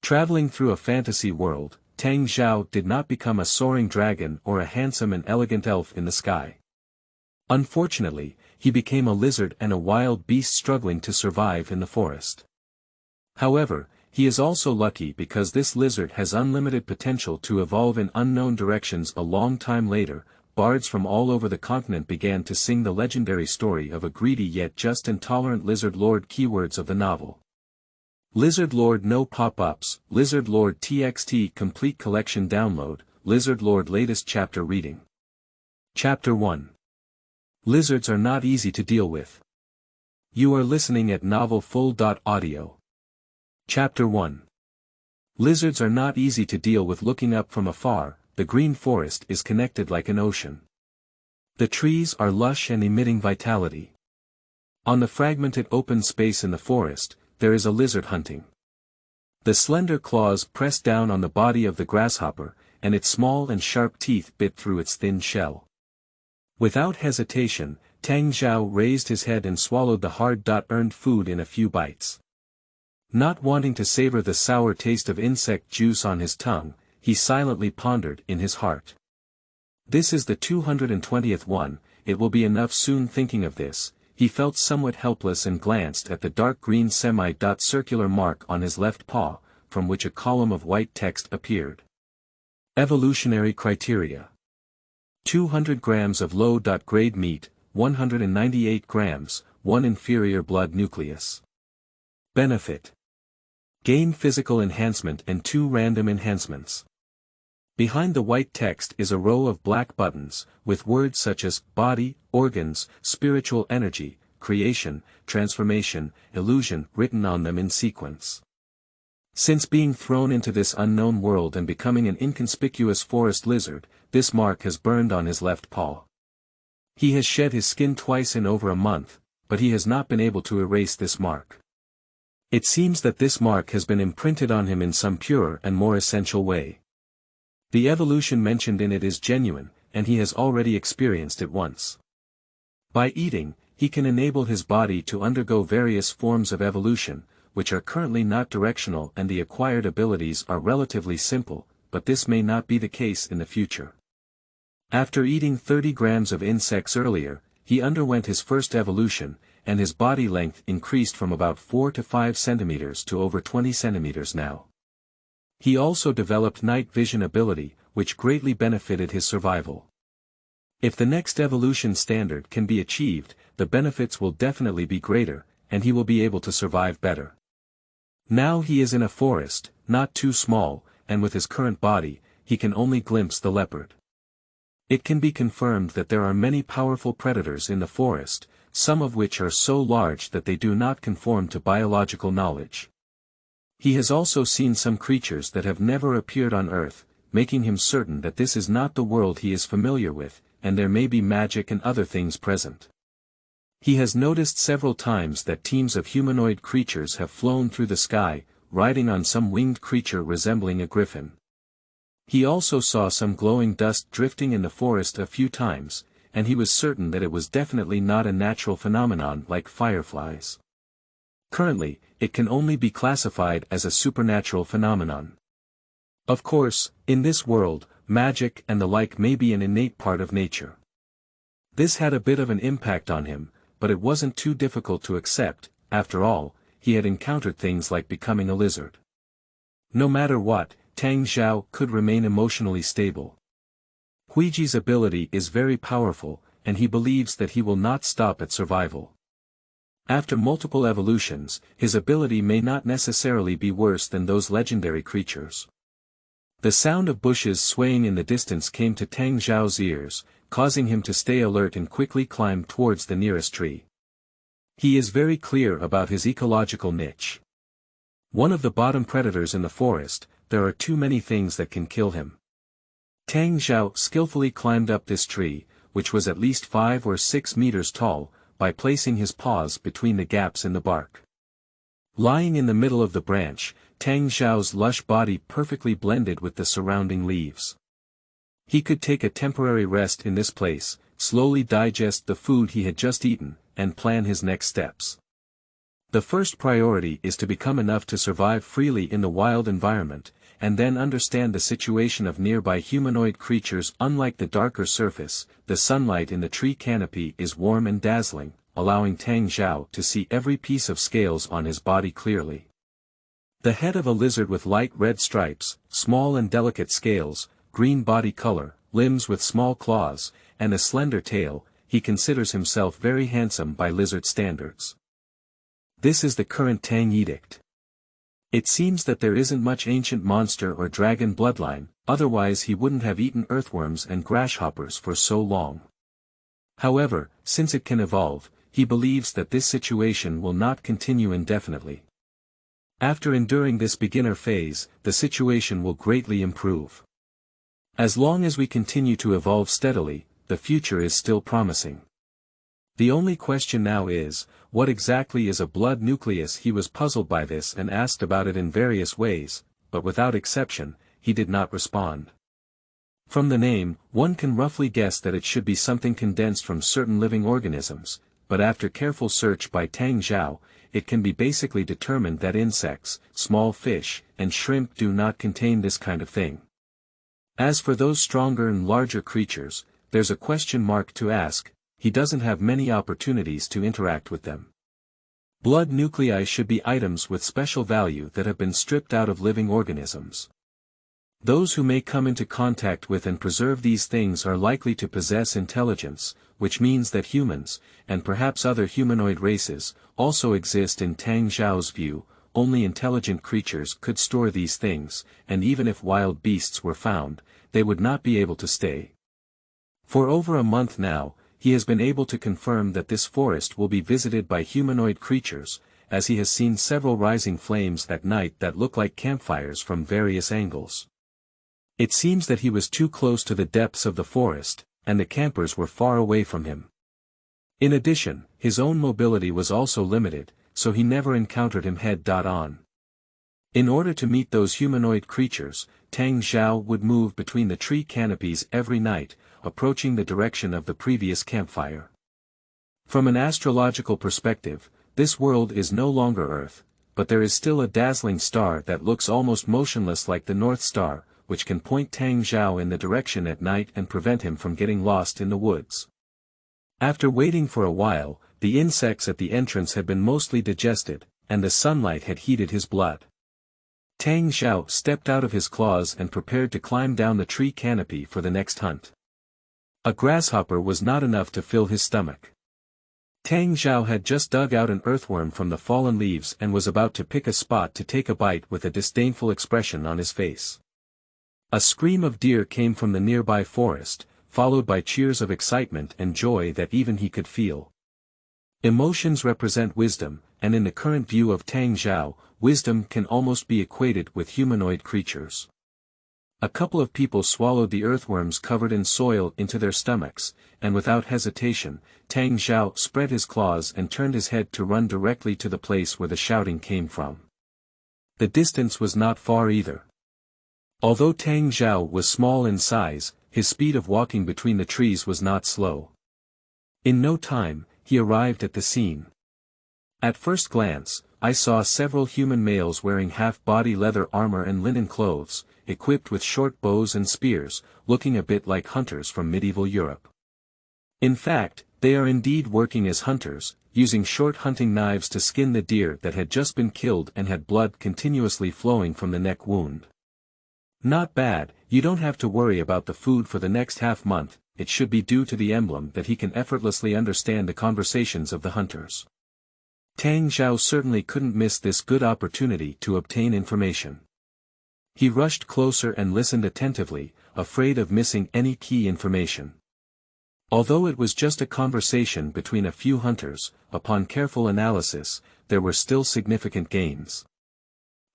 Traveling through a fantasy world, Tang Zhao did not become a soaring dragon or a handsome and elegant elf in the sky. Unfortunately, he became a lizard and a wild beast struggling to survive in the forest. However, he is also lucky because this lizard has unlimited potential to evolve in unknown directions. A long time later, bards from all over the continent began to sing the legendary story of a greedy yet just and tolerant lizard lord. Keywords of the novel: Lizard Lord no pop-ups, Lizard Lord TXT complete collection download, Lizard Lord latest chapter reading. Chapter 1. Lizards are not easy to deal with. You are listening at novelfull.audio. Chapter 1. Lizards are not easy to deal with. Looking up from afar, the green forest is connected like an ocean. The trees are lush and emitting vitality. On the fragmented open space in the forest, there is a lizard hunting. The slender claws press down on the body of the grasshopper, and its small and sharp teeth bit through its thin shell. Without hesitation, Tang Zhao raised his head and swallowed the hard-earned food in a few bites. Not wanting to savor the sour taste of insect juice on his tongue, he silently pondered in his heart. This is the 220th one, it will be enough soon. Thinking of this, he felt somewhat helpless and glanced at the dark green semi-circular mark on his left paw, from which a column of white text appeared. Evolutionary criteria. 200 grams of low-grade meat, 198 grams, 1 inferior blood nucleus. Benefit: gain physical enhancement and 2 random enhancements. Behind the white text is a row of black buttons, with words such as body, organs, spiritual energy, creation, transformation, illusion written on them in sequence. Since being thrown into this unknown world and becoming an inconspicuous forest lizard, this mark has burned on his left paw. He has shed his skin twice in over a month, but he has not been able to erase this mark. It seems that this mark has been imprinted on him in some purer and more essential way. The evolution mentioned in it is genuine, and he has already experienced it once. By eating, he can enable his body to undergo various forms of evolution, which are currently not directional, and the acquired abilities are relatively simple, but this may not be the case in the future. After eating 30 grams of insects earlier, he underwent his first evolution, and his body length increased from about 4 to 5 centimeters to over 20 centimeters now. He also developed night vision ability, which greatly benefited his survival. If the next evolution standard can be achieved, the benefits will definitely be greater, and he will be able to survive better. Now he is in a forest, not too small, and with his current body, he can only glimpse the leopard. It can be confirmed that there are many powerful predators in the forest, some of which are so large that they do not conform to biological knowledge. He has also seen some creatures that have never appeared on Earth, making him certain that this is not the world he is familiar with, and there may be magic and other things present. He has noticed several times that teams of humanoid creatures have flown through the sky, riding on some winged creature resembling a griffin. He also saw some glowing dust drifting in the forest a few times, and he was certain that it was definitely not a natural phenomenon like fireflies. Currently, it can only be classified as a supernatural phenomenon. Of course, in this world, magic and the like may be an innate part of nature. This had a bit of an impact on him, but it wasn't too difficult to accept. After all, he had encountered things like becoming a lizard. No matter what, Tang Zhao could remain emotionally stable. Huiji's ability is very powerful, and he believes that he will not stop at survival. After multiple evolutions, his ability may not necessarily be worse than those legendary creatures. The sound of bushes swaying in the distance came to Tang Zhao's ears, causing him to stay alert and quickly climb towards the nearest tree. He is very clear about his ecological niche. One of the bottom predators in the forest, there are too many things that can kill him. Tang Zhao skillfully climbed up this tree, which was at least 5 or 6 meters tall, by placing his paws between the gaps in the bark. Lying in the middle of the branch, Tang Zhao's lush body perfectly blended with the surrounding leaves. He could take a temporary rest in this place, slowly digest the food he had just eaten, and plan his next steps. The first priority is to become enough to survive freely in the wild environment, and then understand the situation of nearby humanoid creatures. Unlike the darker surface, the sunlight in the tree canopy is warm and dazzling, allowing Tang Zhao to see every piece of scales on his body clearly. The head of a lizard with light red stripes, small and delicate scales, green body color, limbs with small claws, and a slender tail, he considers himself very handsome by lizard standards. This is the current Tang edict. It seems that there isn't much ancient monster or dragon bloodline, otherwise he wouldn't have eaten earthworms and grasshoppers for so long. However, since it can evolve, he believes that this situation will not continue indefinitely. After enduring this beginner phase, the situation will greatly improve. As long as we continue to evolve steadily, the future is still promising. The only question now is, what exactly is a blood nucleus? He was puzzled by this and asked about it in various ways, but without exception, he did not respond. From the name, one can roughly guess that it should be something condensed from certain living organisms, but after careful search by Tang Zhao, it can be basically determined that insects, small fish, and shrimp do not contain this kind of thing. As for those stronger and larger creatures, there's a question mark to ask. He doesn't have many opportunities to interact with them. Blood nuclei should be items with special value that have been stripped out of living organisms. Those who may come into contact with and preserve these things are likely to possess intelligence, which means that humans, and perhaps other humanoid races, also exist. In Tang Zhao's view, only intelligent creatures could store these things, and even if wild beasts were found, they would not be able to stay. For over a month now, he has been able to confirm that this forest will be visited by humanoid creatures, as he has seen several rising flames at night that look like campfires from various angles. It seems that he was too close to the depths of the forest, and the campers were far away from him. In addition, his own mobility was also limited, so he never encountered him head-on. In order to meet those humanoid creatures, Tang Zhao would move between the tree canopies every night, approaching the direction of the previous campfire. From an astrological perspective, this world is no longer Earth, but there is still a dazzling star that looks almost motionless like the North Star, which can point Tang Zhao in the direction at night and prevent him from getting lost in the woods. After waiting for a while, the insects at the entrance had been mostly digested, and the sunlight had heated his blood. Tang Zhao stepped out of his claws and prepared to climb down the tree canopy for the next hunt. A grasshopper was not enough to fill his stomach. Tang Zhao had just dug out an earthworm from the fallen leaves and was about to pick a spot to take a bite with a disdainful expression on his face. A scream of deer came from the nearby forest, followed by cheers of excitement and joy that even he could feel. Emotions represent wisdom, and in the current view of Tang Zhao, wisdom can almost be equated with humanoid creatures. A couple of people swallowed the earthworms covered in soil into their stomachs, and without hesitation, Tang Zhao spread his claws and turned his head to run directly to the place where the shouting came from. The distance was not far either. Although Tang Zhao was small in size, his speed of walking between the trees was not slow. In no time, he arrived at the scene. At first glance, I saw several human males wearing half-body leather armor and linen clothes, equipped with short bows and spears, looking a bit like hunters from medieval Europe. In fact, they are indeed working as hunters, using short hunting knives to skin the deer that had just been killed and had blood continuously flowing from the neck wound. Not bad, you don't have to worry about the food for the next half-month. It should be due to the emblem that he can effortlessly understand the conversations of the hunters. Tang Zhao certainly couldn't miss this good opportunity to obtain information. He rushed closer and listened attentively, afraid of missing any key information. Although it was just a conversation between a few hunters, upon careful analysis, there were still significant gains.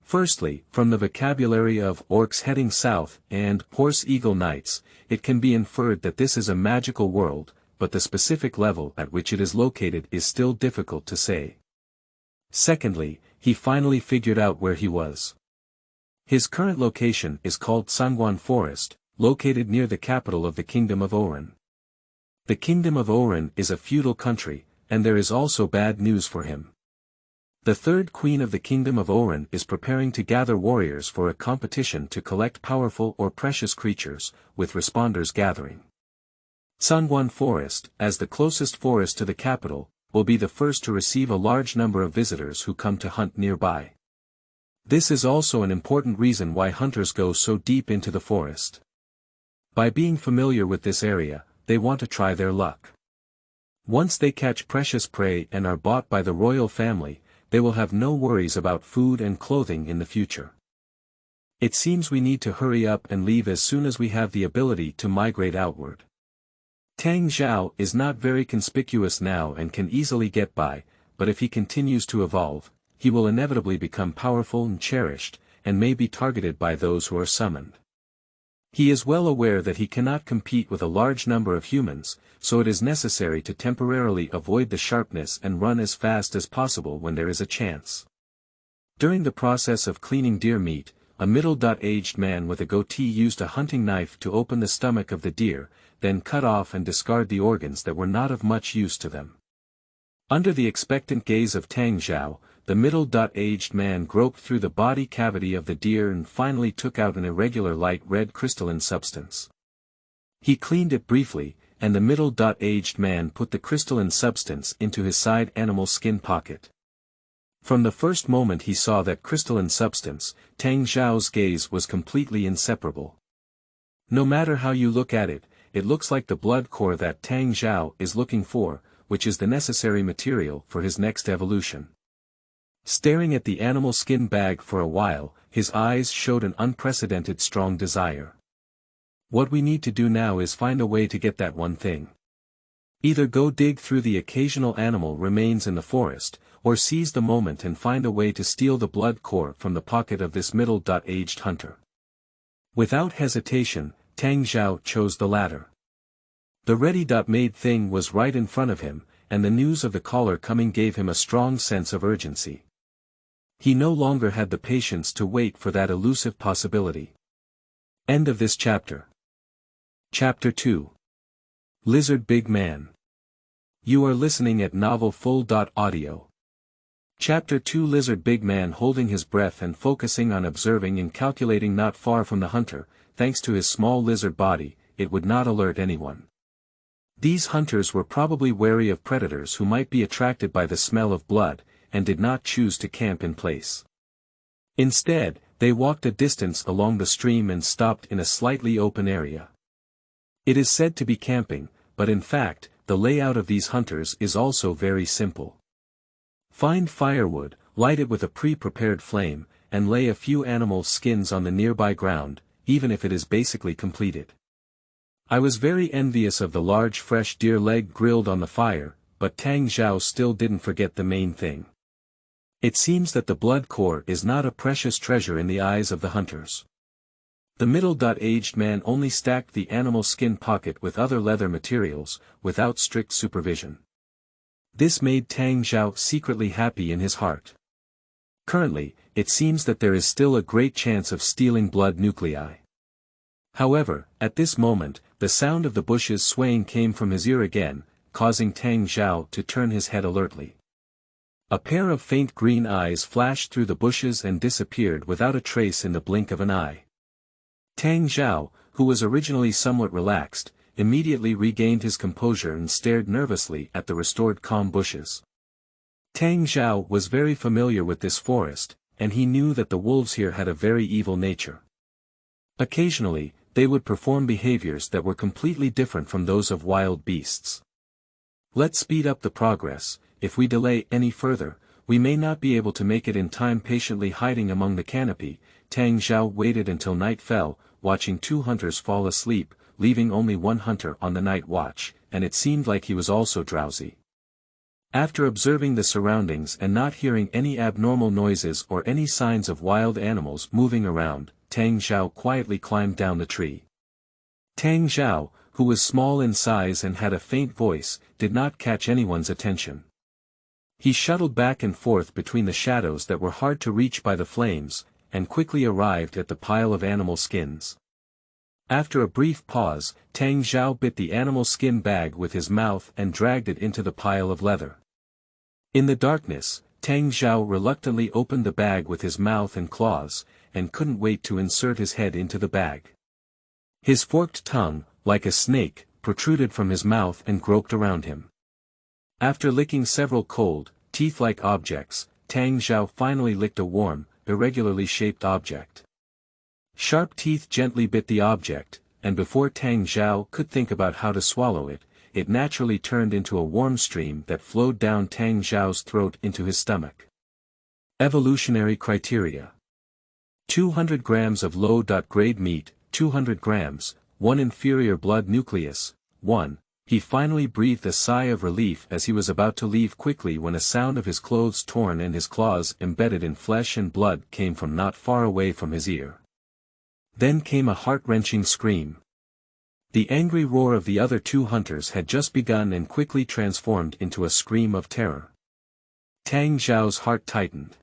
Firstly, from the vocabulary of orcs heading south and horse-eagle knights, it can be inferred that this is a magical world, but the specific level at which it is located is still difficult to say. Secondly, he finally figured out where he was. His current location is called Sangguan Forest, located near the capital of the Kingdom of Oran. The Kingdom of Oran is a feudal country, and there is also bad news for him. The third queen of the kingdom of Oren is preparing to gather warriors for a competition to collect powerful or precious creatures, with responders gathering. Sunguan Forest, as the closest forest to the capital, will be the first to receive a large number of visitors who come to hunt nearby. This is also an important reason why hunters go so deep into the forest. By being familiar with this area, they want to try their luck. Once they catch precious prey and are bought by the royal family, they will have no worries about food and clothing in the future. It seems we need to hurry up and leave as soon as we have the ability to migrate outward. Tang Zhao is not very conspicuous now and can easily get by, but if he continues to evolve, he will inevitably become powerful and cherished, and may be targeted by those who are summoned. He is well aware that he cannot compete with a large number of humans, so it is necessary to temporarily avoid the sharpness and run as fast as possible when there is a chance. During the process of cleaning deer meat, a middle-aged man with a goatee used a hunting knife to open the stomach of the deer, then cut off and discard the organs that were not of much use to them. Under the expectant gaze of Tang Zhao, the middle-aged man groped through the body cavity of the deer and finally took out an irregular light red crystalline substance. He cleaned it briefly, and the middle-aged man put the crystalline substance into his side animal skin pocket. From the first moment he saw that crystalline substance, Tang Zhao's gaze was completely inseparable. No matter how you look at it, it looks like the blood core that Tang Zhao is looking for, which is the necessary material for his next evolution. Staring at the animal skin bag for a while, his eyes showed an unprecedented strong desire. What we need to do now is find a way to get that one thing. Either go dig through the occasional animal remains in the forest, or seize the moment and find a way to steal the blood core from the pocket of this middle-aged hunter. Without hesitation, Tang Zhao chose the latter. The ready-made thing was right in front of him, and the news of the caller coming gave him a strong sense of urgency. He no longer had the patience to wait for that elusive possibility. End of this chapter. Chapter 2. Lizard Big Man. You are listening at novelfull.audio. Chapter 2. Lizard Big Man. Holding his breath and focusing on observing and calculating not far from the hunter, thanks to his small lizard body, it would not alert anyone. These hunters were probably wary of predators who might be attracted by the smell of blood, and did not choose to camp in place. Instead, they walked a distance along the stream and stopped in a slightly open area. It is said to be camping, but in fact, the layout of these hunters is also very simple. Find firewood, light it with a pre-prepared flame, and lay a few animal skins on the nearby ground, even if it is basically completed. I was very envious of the large fresh deer leg grilled on the fire, but Tang Zhao still didn't forget the main thing. It seems that the blood core is not a precious treasure in the eyes of the hunters. The middle-aged man only stacked the animal skin pocket with other leather materials, without strict supervision. This made Tang Zhao secretly happy in his heart. Currently, it seems that there is still a great chance of stealing blood nuclei. However, at this moment, the sound of the bushes swaying came from his ear again, causing Tang Zhao to turn his head alertly. A pair of faint green eyes flashed through the bushes and disappeared without a trace in the blink of an eye. Tang Zhao, who was originally somewhat relaxed, immediately regained his composure and stared nervously at the restored calm bushes. Tang Zhao was very familiar with this forest, and he knew that the wolves here had a very evil nature. Occasionally, they would perform behaviors that were completely different from those of wild beasts. Let's speed up the progress. If we delay any further, we may not be able to make it in time. Patiently hiding among the canopy, Tang Zhao waited until night fell, watching two hunters fall asleep, leaving only one hunter on the night watch, and it seemed like he was also drowsy. After observing the surroundings and not hearing any abnormal noises or any signs of wild animals moving around, Tang Zhao quietly climbed down the tree. Tang Zhao, who was small in size and had a faint voice, did not catch anyone's attention. He shuttled back and forth between the shadows that were hard to reach by the flames, and quickly arrived at the pile of animal skins. After a brief pause, Tang Zhao bit the animal skin bag with his mouth and dragged it into the pile of leather. In the darkness, Tang Zhao reluctantly opened the bag with his mouth and claws, and couldn't wait to insert his head into the bag. His forked tongue, like a snake, protruded from his mouth and groped around him. After licking several cold, teeth-like objects, Tang Zhao finally licked a warm, irregularly shaped object. Sharp teeth gently bit the object, and before Tang Zhao could think about how to swallow it, it naturally turned into a warm stream that flowed down Tang Zhao's throat into his stomach. Evolutionary criteria. 200 grams of low-grade meat, 200 grams, 1 inferior blood nucleus, 1. He finally breathed a sigh of relief as he was about to leave quickly when a sound of his clothes torn and his claws embedded in flesh and blood came from not far away from his ear. Then came a heart-wrenching scream. The angry roar of the other two hunters had just begun and quickly transformed into a scream of terror. Tang Zhao's heart tightened.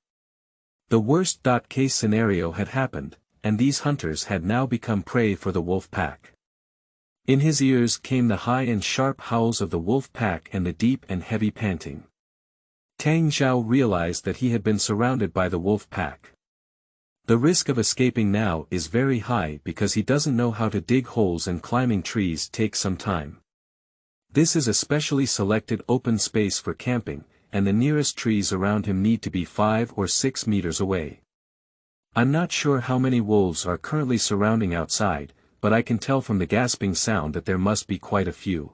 The worst-case scenario had happened, and these hunters had now become prey for the wolf pack. In his ears came the high and sharp howls of the wolf pack and the deep and heavy panting. Tang Zhao realized that he had been surrounded by the wolf pack. The risk of escaping now is very high because he doesn't know how to dig holes, and climbing trees takes some time. This is a specially selected open space for camping, and the nearest trees around him need to be 5 or 6 meters away. I'm not sure how many wolves are currently surrounding outside, but I can tell from the gasping sound that there must be quite a few.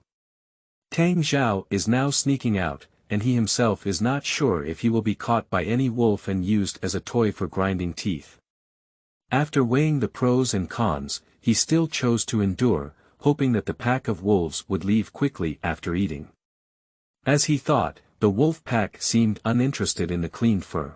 Tang Zhao is now sneaking out, and he himself is not sure if he will be caught by any wolf and used as a toy for grinding teeth. After weighing the pros and cons, he still chose to endure, hoping that the pack of wolves would leave quickly after eating. As he thought, the wolf pack seemed uninterested in the clean fur.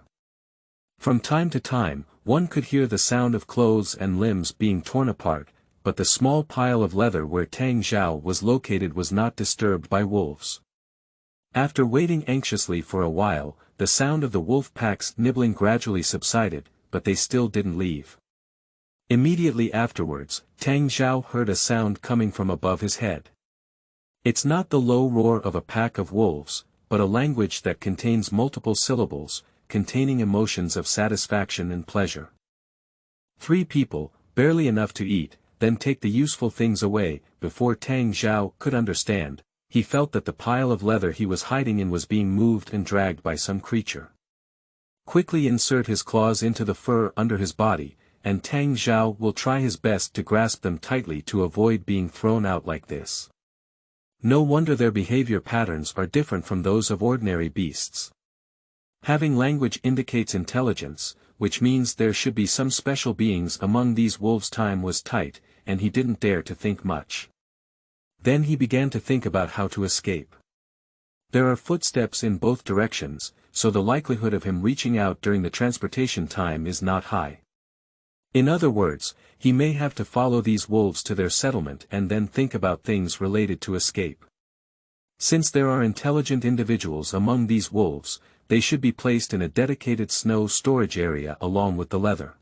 From time to time, one could hear the sound of clothes and limbs being torn apart, but the small pile of leather where Tang Zhao was located was not disturbed by wolves. After waiting anxiously for a while, the sound of the wolf pack's nibbling gradually subsided, but they still didn't leave. Immediately afterwards, Tang Zhao heard a sound coming from above his head. It's not the low roar of a pack of wolves, but a language that contains multiple syllables, containing emotions of satisfaction and pleasure. 3 people, barely enough to eat, then take the useful things away. Before Tang Zhao could understand, he felt that the pile of leather he was hiding in was being moved and dragged by some creature. Quickly insert his claws into the fur under his body, and Tang Zhao will try his best to grasp them tightly to avoid being thrown out like this. No wonder their behavior patterns are different from those of ordinary beasts. Having language indicates intelligence, which means there should be some special beings among these wolves. Time was tight, and he didn't dare to think much. Then he began to think about how to escape. There are footsteps in both directions, so the likelihood of him reaching out during the transportation time is not high. In other words, he may have to follow these wolves to their settlement and then think about things related to escape. Since there are intelligent individuals among these wolves, they should be placed in a dedicated snow storage area along with the leather.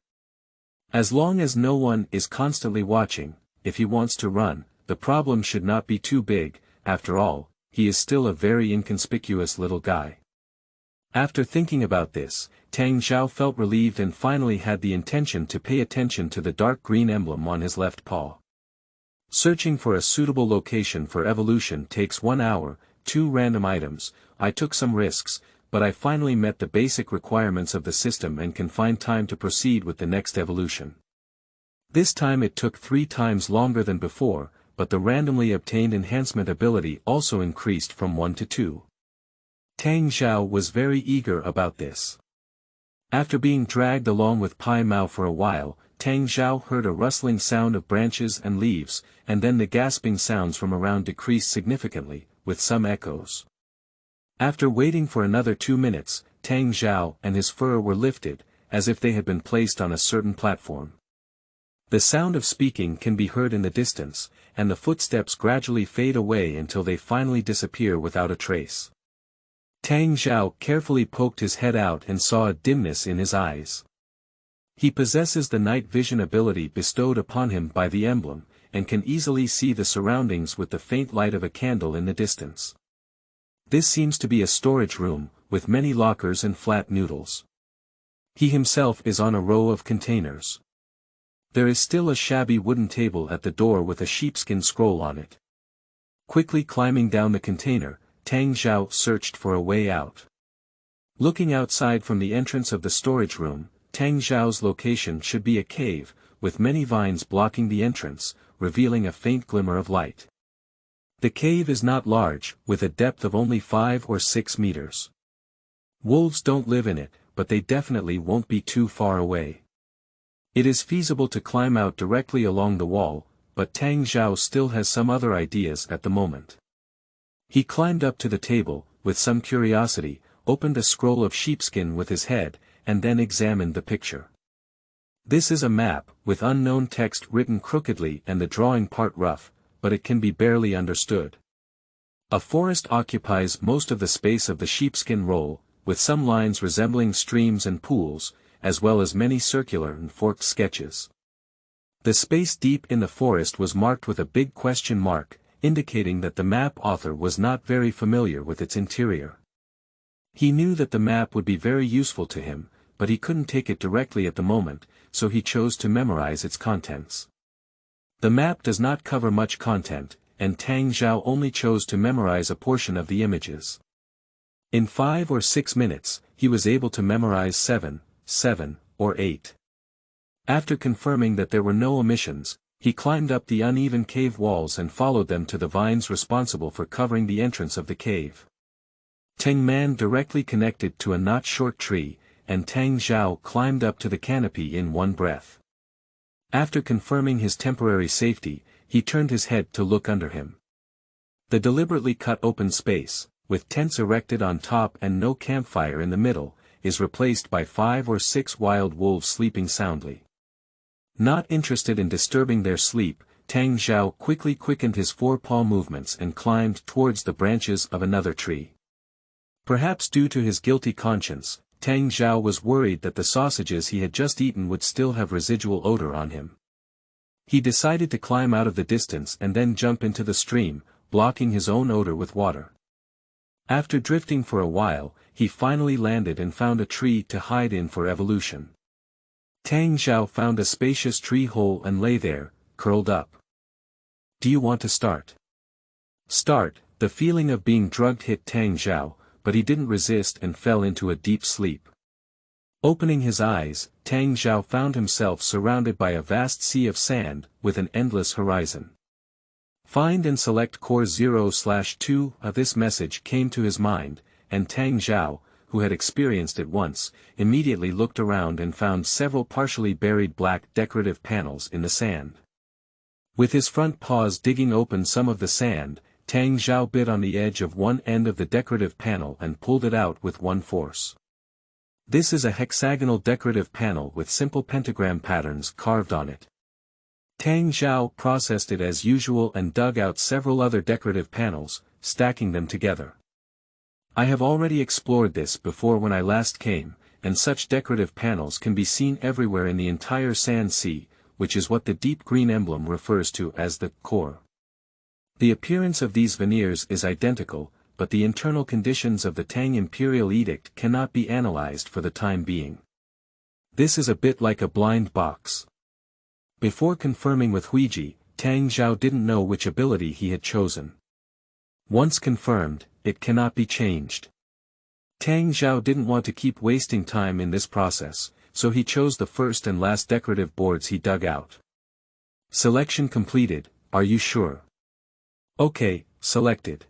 As long as no one is constantly watching, if he wants to run, the problem should not be too big. After all, he is still a very inconspicuous little guy. After thinking about this, Tang Zhao felt relieved and finally had the intention to pay attention to the dark green emblem on his left paw. Searching for a suitable location for evolution takes 1 hour, 2 random items. I took some risks, but I finally met the basic requirements of the system and can find time to proceed with the next evolution. This time it took 3 times longer than before, but the randomly obtained enhancement ability also increased from 1 to 2. Tang Zhao was very eager about this. After being dragged along with Pai Mao for a while, Tang Zhao heard a rustling sound of branches and leaves, and then the gasping sounds from around decreased significantly, with some echoes. After waiting for another 2 minutes, Tang Zhao and his fur were lifted, as if they had been placed on a certain platform. The sound of speaking can be heard in the distance, and the footsteps gradually fade away until they finally disappear without a trace. Tang Zhao carefully poked his head out and saw a dimness in his eyes. He possesses the night vision ability bestowed upon him by the emblem, and can easily see the surroundings with the faint light of a candle in the distance. This seems to be a storage room, with many lockers and flat noodles. He himself is on a row of containers. There is still a shabby wooden table at the door with a sheepskin scroll on it. Quickly climbing down the container, Tang Zhao searched for a way out. Looking outside from the entrance of the storage room, Tang Zhao's location should be a cave, with many vines blocking the entrance, revealing a faint glimmer of light. The cave is not large, with a depth of only 5 or 6 meters. Wolves don't live in it, but they definitely won't be too far away. It is feasible to climb out directly along the wall, but Tang Zhao still has some other ideas at the moment. He climbed up to the table, with some curiosity, opened a scroll of sheepskin with his head, and then examined the picture. This is a map, with unknown text written crookedly and the drawing part rough, but it can be barely understood. A forest occupies most of the space of the sheepskin roll, with some lines resembling streams and pools, as well as many circular and forked sketches. The space deep in the forest was marked with a big question mark, indicating that the map author was not very familiar with its interior. He knew that the map would be very useful to him, but he couldn't take it directly at the moment, so he chose to memorize its contents. The map does not cover much content, and Tang Zhao only chose to memorize a portion of the images. In 5 or 6 minutes, he was able to memorize 7, or 8. After confirming that there were no omissions, he climbed up the uneven cave walls and followed them to the vines responsible for covering the entrance of the cave. Tang Man directly connected to a not-short tree, and Tang Zhao climbed up to the canopy in one breath. After confirming his temporary safety, he turned his head to look under him. The deliberately cut open space, with tents erected on top and no campfire in the middle, is replaced by 5 or 6 wild wolves sleeping soundly. Not interested in disturbing their sleep, Tang Zhao quickly quickened his 4-paw movements and climbed towards the branches of another tree. Perhaps due to his guilty conscience, Tang Zhao was worried that the sausages he had just eaten would still have residual odor on him. He decided to climb out of the distance and then jump into the stream, blocking his own odor with water. After drifting for a while, he finally landed and found a tree to hide in for evolution. Tang Zhao found a spacious tree hole and lay there, curled up. "Do you want to start?" "Start," the feeling of being drugged hit Tang Zhao, but he didn't resist and fell into a deep sleep. Opening his eyes, Tang Zhao found himself surrounded by a vast sea of sand, with an endless horizon. Find and select core 0/2. This message came to his mind, and Tang Zhao, who had experienced it once, immediately looked around and found several partially buried black decorative panels in the sand. With his front paws digging open some of the sand, Tang Zhao bit on the edge of one end of the decorative panel and pulled it out with one force. This is a hexagonal decorative panel with simple pentagram patterns carved on it. Tang Zhao processed it as usual and dug out several other decorative panels, stacking them together. I have already explored this before when I last came, and such decorative panels can be seen everywhere in the entire Sand Sea, which is what the deep green emblem refers to as the core. The appearance of these veneers is identical, but the internal conditions of the Tang Imperial Edict cannot be analyzed for the time being. This is a bit like a blind box. Before confirming with Huiji, Tang Zhao didn't know which ability he had chosen. Once confirmed, it cannot be changed. Tang Zhao didn't want to keep wasting time in this process, so he chose the first and last decorative boards he dug out. Selection completed, are you sure? Okay, selected.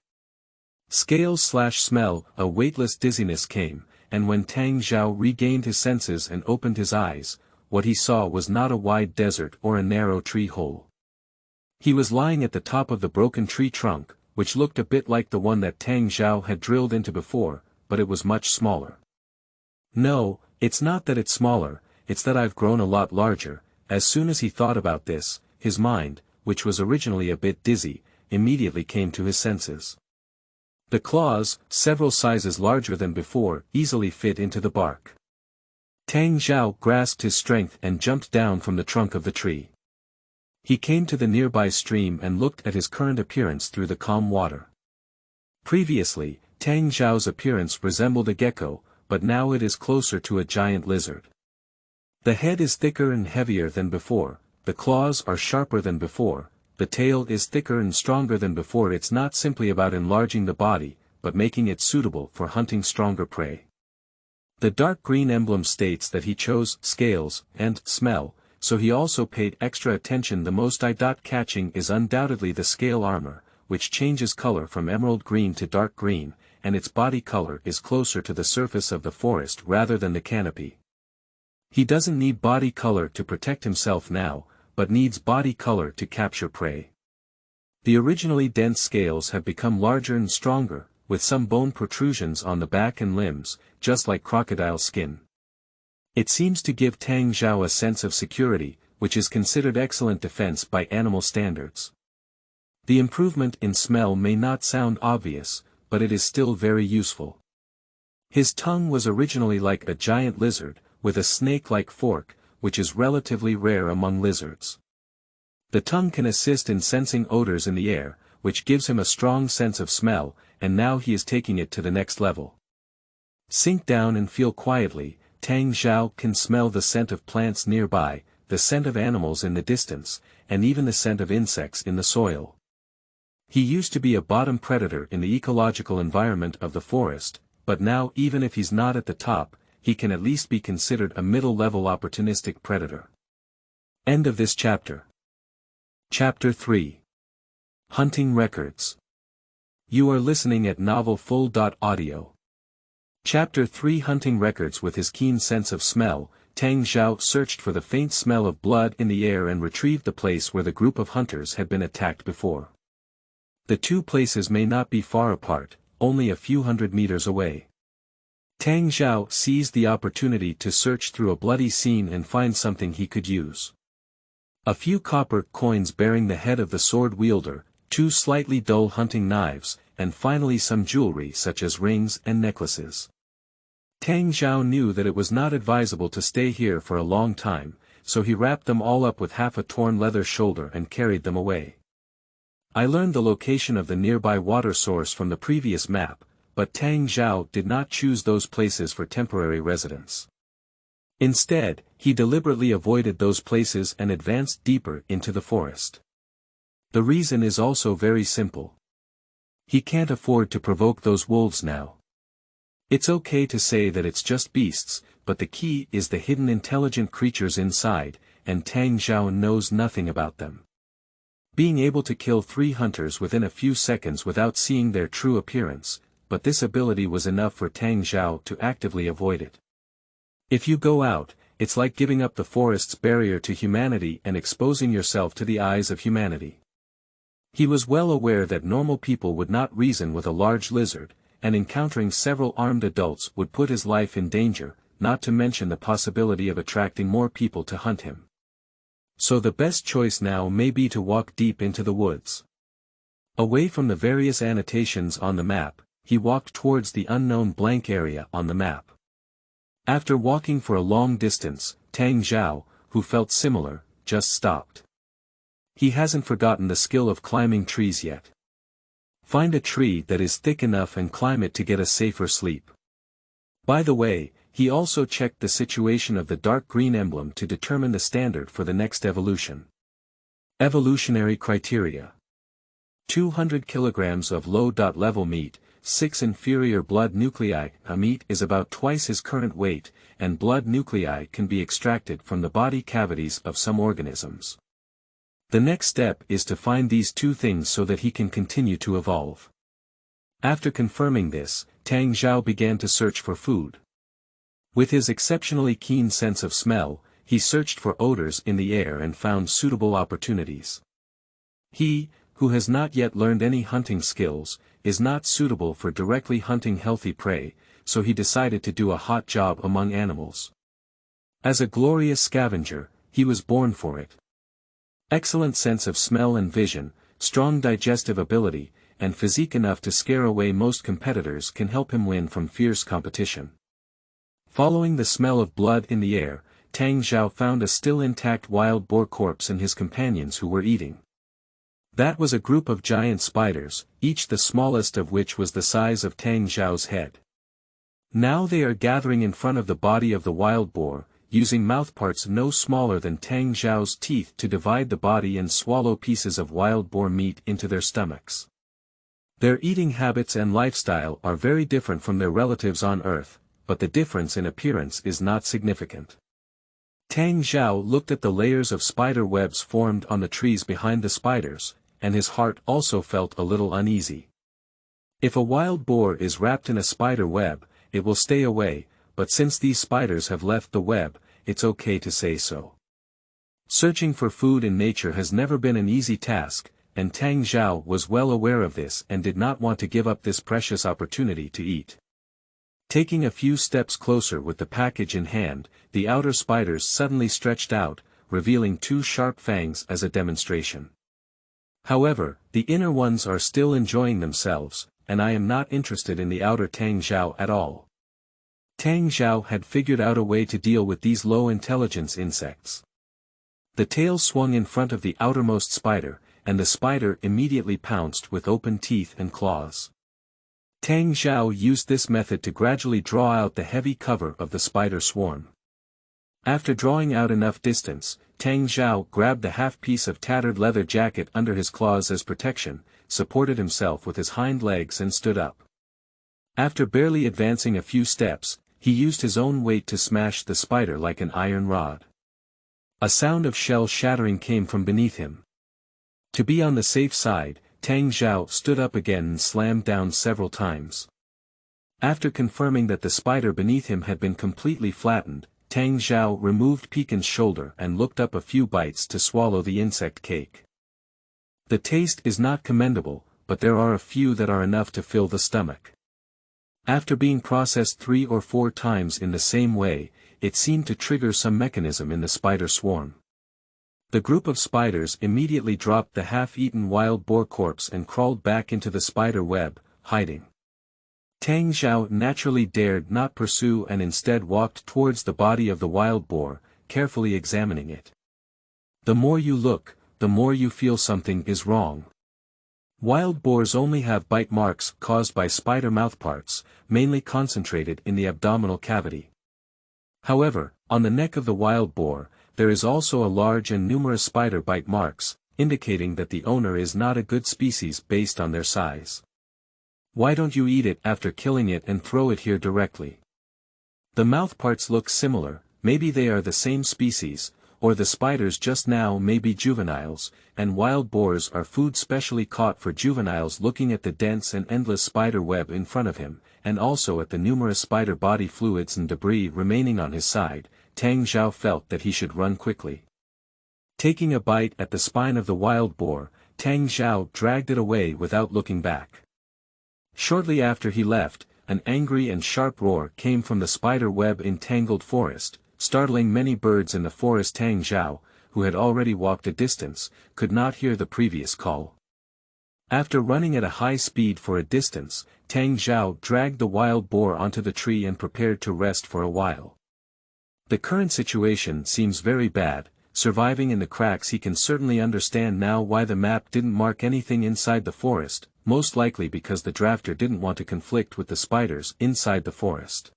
Scales/smell, a weightless dizziness came, and when Tang Zhao regained his senses and opened his eyes, what he saw was not a wide desert or a narrow tree hole. He was lying at the top of the broken tree trunk, which looked a bit like the one that Tang Zhao had drilled into before, but it was much smaller. No, it's not that it's smaller, it's that I've grown a lot larger. As soon as he thought about this, his mind, which was originally a bit dizzy, immediately came to his senses. The claws, several sizes larger than before, easily fit into the bark. Tang Zhao grasped his strength and jumped down from the trunk of the tree. He came to the nearby stream and looked at his current appearance through the calm water. Previously, Tang Zhao's appearance resembled a gecko, but now it is closer to a giant lizard. The head is thicker and heavier than before, the claws are sharper than before, the tail is thicker and stronger than before. It's not simply about enlarging the body, but making it suitable for hunting stronger prey. The dark green emblem states that he chose scales and smell, so he also paid extra attention. The most eye-catching is undoubtedly the scale armor, which changes color from emerald green to dark green, and its body color is closer to the surface of the forest rather than the canopy. He doesn't need body color to protect himself now, but needs body color to capture prey. The originally dense scales have become larger and stronger, with some bone protrusions on the back and limbs, just like crocodile skin. It seems to give Tang Zhao a sense of security, which is considered excellent defense by animal standards. The improvement in smell may not sound obvious, but it is still very useful. His tongue was originally like a giant lizard, with a snake-like fork, which is relatively rare among lizards. The tongue can assist in sensing odors in the air, which gives him a strong sense of smell, and now he is taking it to the next level. Sink down and feel quietly. Tang Zhao can smell the scent of plants nearby, the scent of animals in the distance, and even the scent of insects in the soil. He used to be a bottom predator in the ecological environment of the forest, but now even if he's not at the top, he can at least be considered a middle-level opportunistic predator. End of this chapter. Chapter 3. Hunting Records. You are listening at novelfull.audio. Chapter 3. Hunting Records. With his keen sense of smell, Tang Zhao searched for the faint smell of blood in the air and retrieved the place where the group of hunters had been attacked before. The two places may not be far apart, only a few hundred meters away. Tang Zhao seized the opportunity to search through a bloody scene and find something he could use. A few copper coins bearing the head of the sword wielder, 2 slightly dull hunting knives, and finally some jewelry such as rings and necklaces. Tang Zhao knew that it was not advisable to stay here for a long time, so he wrapped them all up with half a torn leather shoulder and carried them away. I learned the location of the nearby water source from the previous map, but Tang Zhao did not choose those places for temporary residence. Instead, he deliberately avoided those places and advanced deeper into the forest. The reason is also very simple. He can't afford to provoke those wolves now. It's okay to say that it's just beasts, but the key is the hidden intelligent creatures inside, and Tang Zhao knows nothing about them. Being able to kill 3 hunters within a few seconds without seeing their true appearance, but this ability was enough for Tang Zhao to actively avoid it. If you go out, it's like giving up the forest's barrier to humanity and exposing yourself to the eyes of humanity. He was well aware that normal people would not reason with a large lizard, and encountering several armed adults would put his life in danger, not to mention the possibility of attracting more people to hunt him. So the best choice now may be to walk deep into the woods. Away from the various annotations on the map, he walked towards the unknown blank area on the map. After walking for a long distance, Tang Zhao, who felt similar, just stopped. He hasn't forgotten the skill of climbing trees yet. Find a tree that is thick enough and climb it to get a safer sleep. By the way, he also checked the situation of the dark green emblem to determine the standard for the next evolution. Evolutionary criteria. 200 kilograms of low-level meat, 6 inferior blood nuclei. A meat is about twice his current weight, and blood nuclei can be extracted from the body cavities of some organisms. The next step is to find these 2 things so that he can continue to evolve. After confirming this, Tang Zhao began to search for food. With his exceptionally keen sense of smell, he searched for odors in the air and found suitable opportunities. He, who has not yet learned any hunting skills, is not suitable for directly hunting healthy prey, so he decided to do a hot job among animals. As a glorious scavenger, he was born for it. Excellent sense of smell and vision, strong digestive ability, and physique enough to scare away most competitors can help him win from fierce competition. Following the smell of blood in the air, Tang Zhao found a still intact wild boar corpse and his companions who were eating. That was a group of giant spiders, each the smallest of which was the size of Tang Zhao's head. Now they are gathering in front of the body of the wild boar, using mouthparts no smaller than Tang Zhao's teeth to divide the body and swallow pieces of wild boar meat into their stomachs. Their eating habits and lifestyle are very different from their relatives on Earth, but the difference in appearance is not significant. Tang Zhao looked at the layers of spider webs formed on the trees behind the spiders, and his heart also felt a little uneasy. If a wild boar is wrapped in a spider web, it will stay away, but since these spiders have left the web, it's okay to say so. Searching for food in nature has never been an easy task, and Tang Zhao was well aware of this and did not want to give up this precious opportunity to eat. Taking a few steps closer with the package in hand, the outer spiders suddenly stretched out, revealing two sharp fangs as a demonstration. However, the inner ones are still enjoying themselves, and I am not interested in the outer Tang Zhao at all. Tang Zhao had figured out a way to deal with these low-intelligence insects. The tail swung in front of the outermost spider, and the spider immediately pounced with open teeth and claws. Tang Zhao used this method to gradually draw out the heavy cover of the spider swarm. After drawing out enough distance, Tang Zhao grabbed the half-piece of tattered leather jacket under his claws as protection, supported himself with his hind legs and stood up. After barely advancing a few steps, he used his own weight to smash the spider like an iron rod. A sound of shell shattering came from beneath him. To be on the safe side, Tang Zhao stood up again and slammed down several times. After confirming that the spider beneath him had been completely flattened, Tang Zhao removed Pekin's shoulder and looked up a few bites to swallow the insect cake. The taste is not commendable, but there are a few that are enough to fill the stomach. After being processed 3 or 4 times in the same way, it seemed to trigger some mechanism in the spider swarm. The group of spiders immediately dropped the half-eaten wild boar corpse and crawled back into the spider web, hiding. Tang Zhao naturally dared not pursue and instead walked towards the body of the wild boar, carefully examining it. The more you look, the more you feel something is wrong. Wild boars only have bite marks caused by spider mouthparts, mainly concentrated in the abdominal cavity. However, on the neck of the wild boar, there is also a large and numerous spider bite marks, indicating that the owner is not a good species based on their size. Why don't you eat it after killing it and throw it here directly? The mouthparts look similar, maybe they are the same species, or the spiders just now may be juveniles, and wild boars are food specially caught for juveniles. Looking at the dense and endless spider web in front of him, and also at the numerous spider body fluids and debris remaining on his side, Tang Zhao felt that he should run quickly. Taking a bite at the spine of the wild boar, Tang Zhao dragged it away without looking back. Shortly after he left, an angry and sharp roar came from the spider web entangled forest, startling many birds in the forest. Tang Zhao, who had already walked a distance, could not hear the previous call. After running at a high speed for a distance, Tang Zhao dragged the wild boar onto the tree and prepared to rest for a while. The current situation seems very bad. Surviving in the cracks. He can certainly understand now why the map didn't mark anything inside the forest, most likely because the drafter didn't want to conflict with the spiders inside the forest.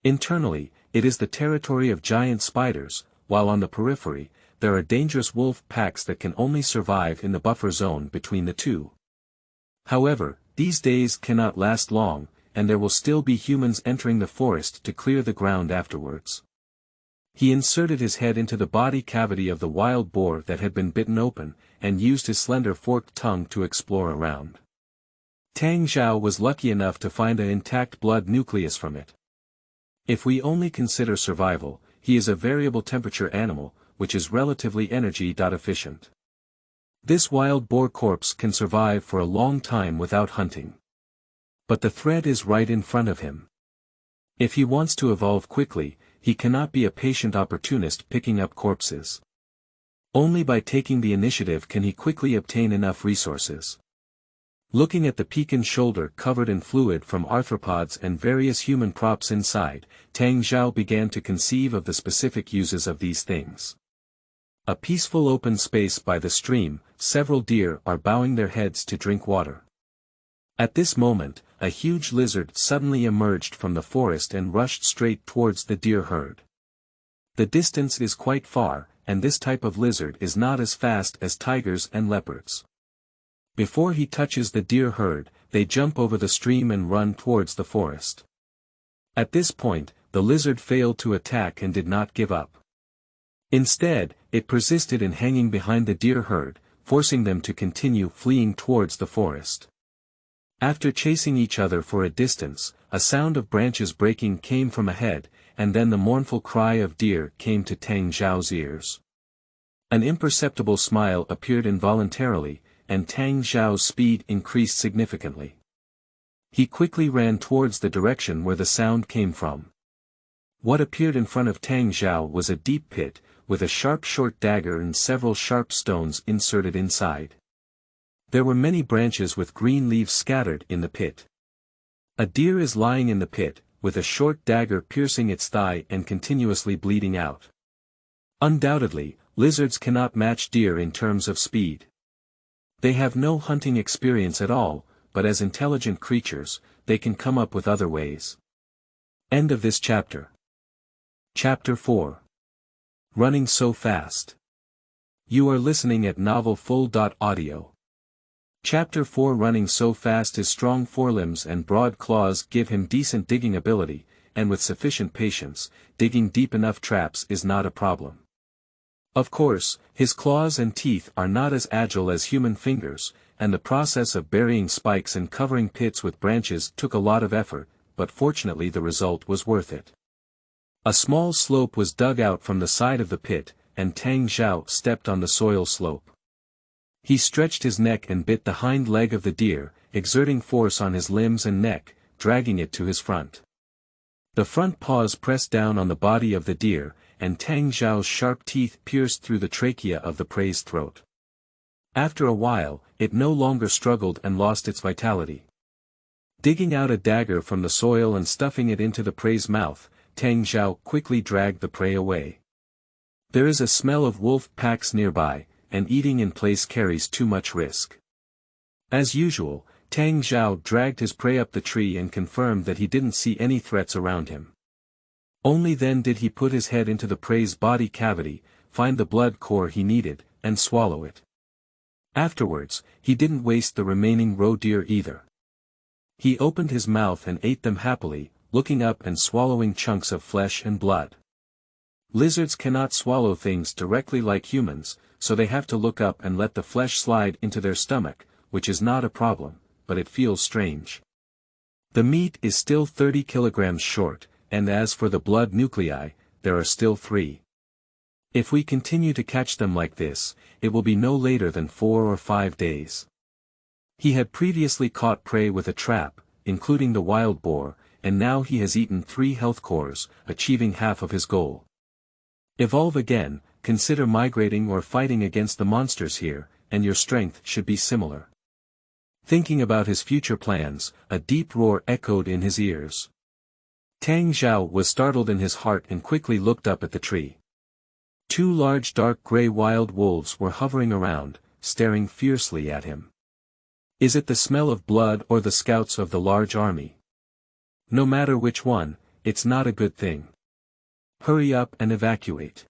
Internally, it is the territory of giant spiders, while on the periphery, there are dangerous wolf packs that can only survive in the buffer zone between the two. However, these days cannot last long, and there will still be humans entering the forest to clear the ground afterwards. He inserted his head into the body cavity of the wild boar that had been bitten open, and used his slender forked tongue to explore around. Tang Zhao was lucky enough to find an intact blood nucleus from it. If we only consider survival, he is a variable temperature animal, which is relatively energy efficient. This wild boar corpse can survive for a long time without hunting. But the threat is right in front of him. If he wants to evolve quickly, he cannot be a patient opportunist picking up corpses. Only by taking the initiative can he quickly obtain enough resources. Looking at the Pekin shoulder covered in fluid from arthropods and various human props inside, Tang Zhao began to conceive of the specific uses of these things. A peaceful open space by the stream, several deer are bowing their heads to drink water. At this moment, a huge lizard suddenly emerged from the forest and rushed straight towards the deer herd. The distance is quite far, and this type of lizard is not as fast as tigers and leopards. Before he touches the deer herd, they jump over the stream and run towards the forest. At this point, the lizard failed to attack and did not give up. Instead, it persisted in hanging behind the deer herd, forcing them to continue fleeing towards the forest. After chasing each other for a distance, a sound of branches breaking came from ahead, and then the mournful cry of deer came to Tang Zhao's ears. An imperceptible smile appeared involuntarily, and Tang Zhao's speed increased significantly. He quickly ran towards the direction where the sound came from. What appeared in front of Tang Zhao was a deep pit, with a sharp short dagger and several sharp stones inserted inside. There were many branches with green leaves scattered in the pit. A deer is lying in the pit, with a short dagger piercing its thigh and continuously bleeding out. Undoubtedly, lizards cannot match deer in terms of speed. They have no hunting experience at all, but as intelligent creatures, they can come up with other ways. End of this chapter. Chapter 4. Running so fast. You are listening at novelfull.audio. Chapter 4. Running so fast. His strong forelimbs and broad claws give him decent digging ability, and with sufficient patience, digging deep enough traps is not a problem. Of course, his claws and teeth are not as agile as human fingers, and the process of burying spikes and covering pits with branches took a lot of effort, but fortunately the result was worth it. A small slope was dug out from the side of the pit, and Tang Zhao stepped on the soil slope. He stretched his neck and bit the hind leg of the deer, exerting force on his limbs and neck, dragging it to his front. The front paws pressed down on the body of the deer, and Tang Zhao's sharp teeth pierced through the trachea of the prey's throat. After a while, it no longer struggled and lost its vitality. Digging out a dagger from the soil and stuffing it into the prey's mouth, Tang Zhao quickly dragged the prey away. There is a smell of wolf packs nearby, and eating in place carries too much risk. As usual, Tang Zhao dragged his prey up the tree and confirmed that he didn't see any threats around him. Only then did he put his head into the prey's body cavity, find the blood core he needed, and swallow it. Afterwards, he didn't waste the remaining roe deer either. He opened his mouth and ate them happily, looking up and swallowing chunks of flesh and blood. Lizards cannot swallow things directly like humans, so they have to look up and let the flesh slide into their stomach, which is not a problem, but it feels strange. The meat is still 30 kilograms short, and as for the blood nuclei, there are still 3. If we continue to catch them like this, it will be no later than 4 or 5 days. He had previously caught prey with a trap, including the wild boar, and now he has eaten 3 health cores, achieving half of his goal. Evolve again, consider migrating or fighting against the monsters here, and your strength should be similar. Thinking about his future plans, a deep roar echoed in his ears. Tang Zhao was startled in his heart and quickly looked up at the tree. 2 large dark gray wild wolves were hovering around, staring fiercely at him. Is it the smell of blood or the scouts of the large army? No matter which one, it's not a good thing. Hurry up and evacuate.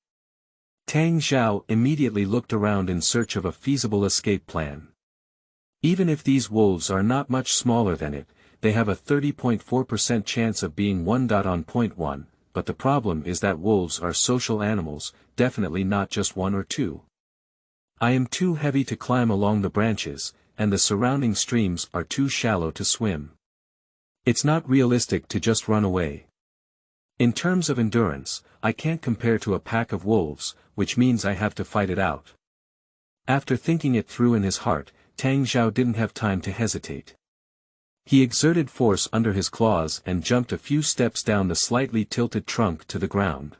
Tang Zhao immediately looked around in search of a feasible escape plan. Even if these wolves are not much smaller than it, they have a 30.4% chance of being 1.1, but the problem is that wolves are social animals, definitely not just 1 or 2. I am too heavy to climb along the branches, and the surrounding streams are too shallow to swim. It's not realistic to just run away. In terms of endurance, I can't compare to a pack of wolves, which means I have to fight it out. After thinking it through in his heart, Tang Zhao didn't have time to hesitate. He exerted force under his claws and jumped a few steps down the slightly tilted trunk to the ground.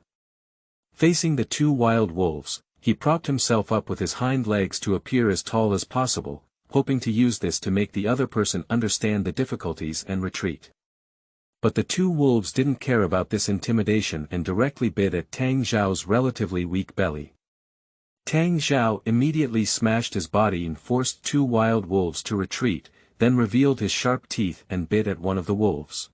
Facing the 2 wild wolves, he propped himself up with his hind legs to appear as tall as possible, hoping to use this to make the other person understand the difficulties and retreat. But the 2 wolves didn't care about this intimidation and directly bit at Tang Zhao's relatively weak belly. Tang Zhao immediately smashed his body and forced two wild wolves to retreat, then revealed his sharp teeth and bit at one of the wolves.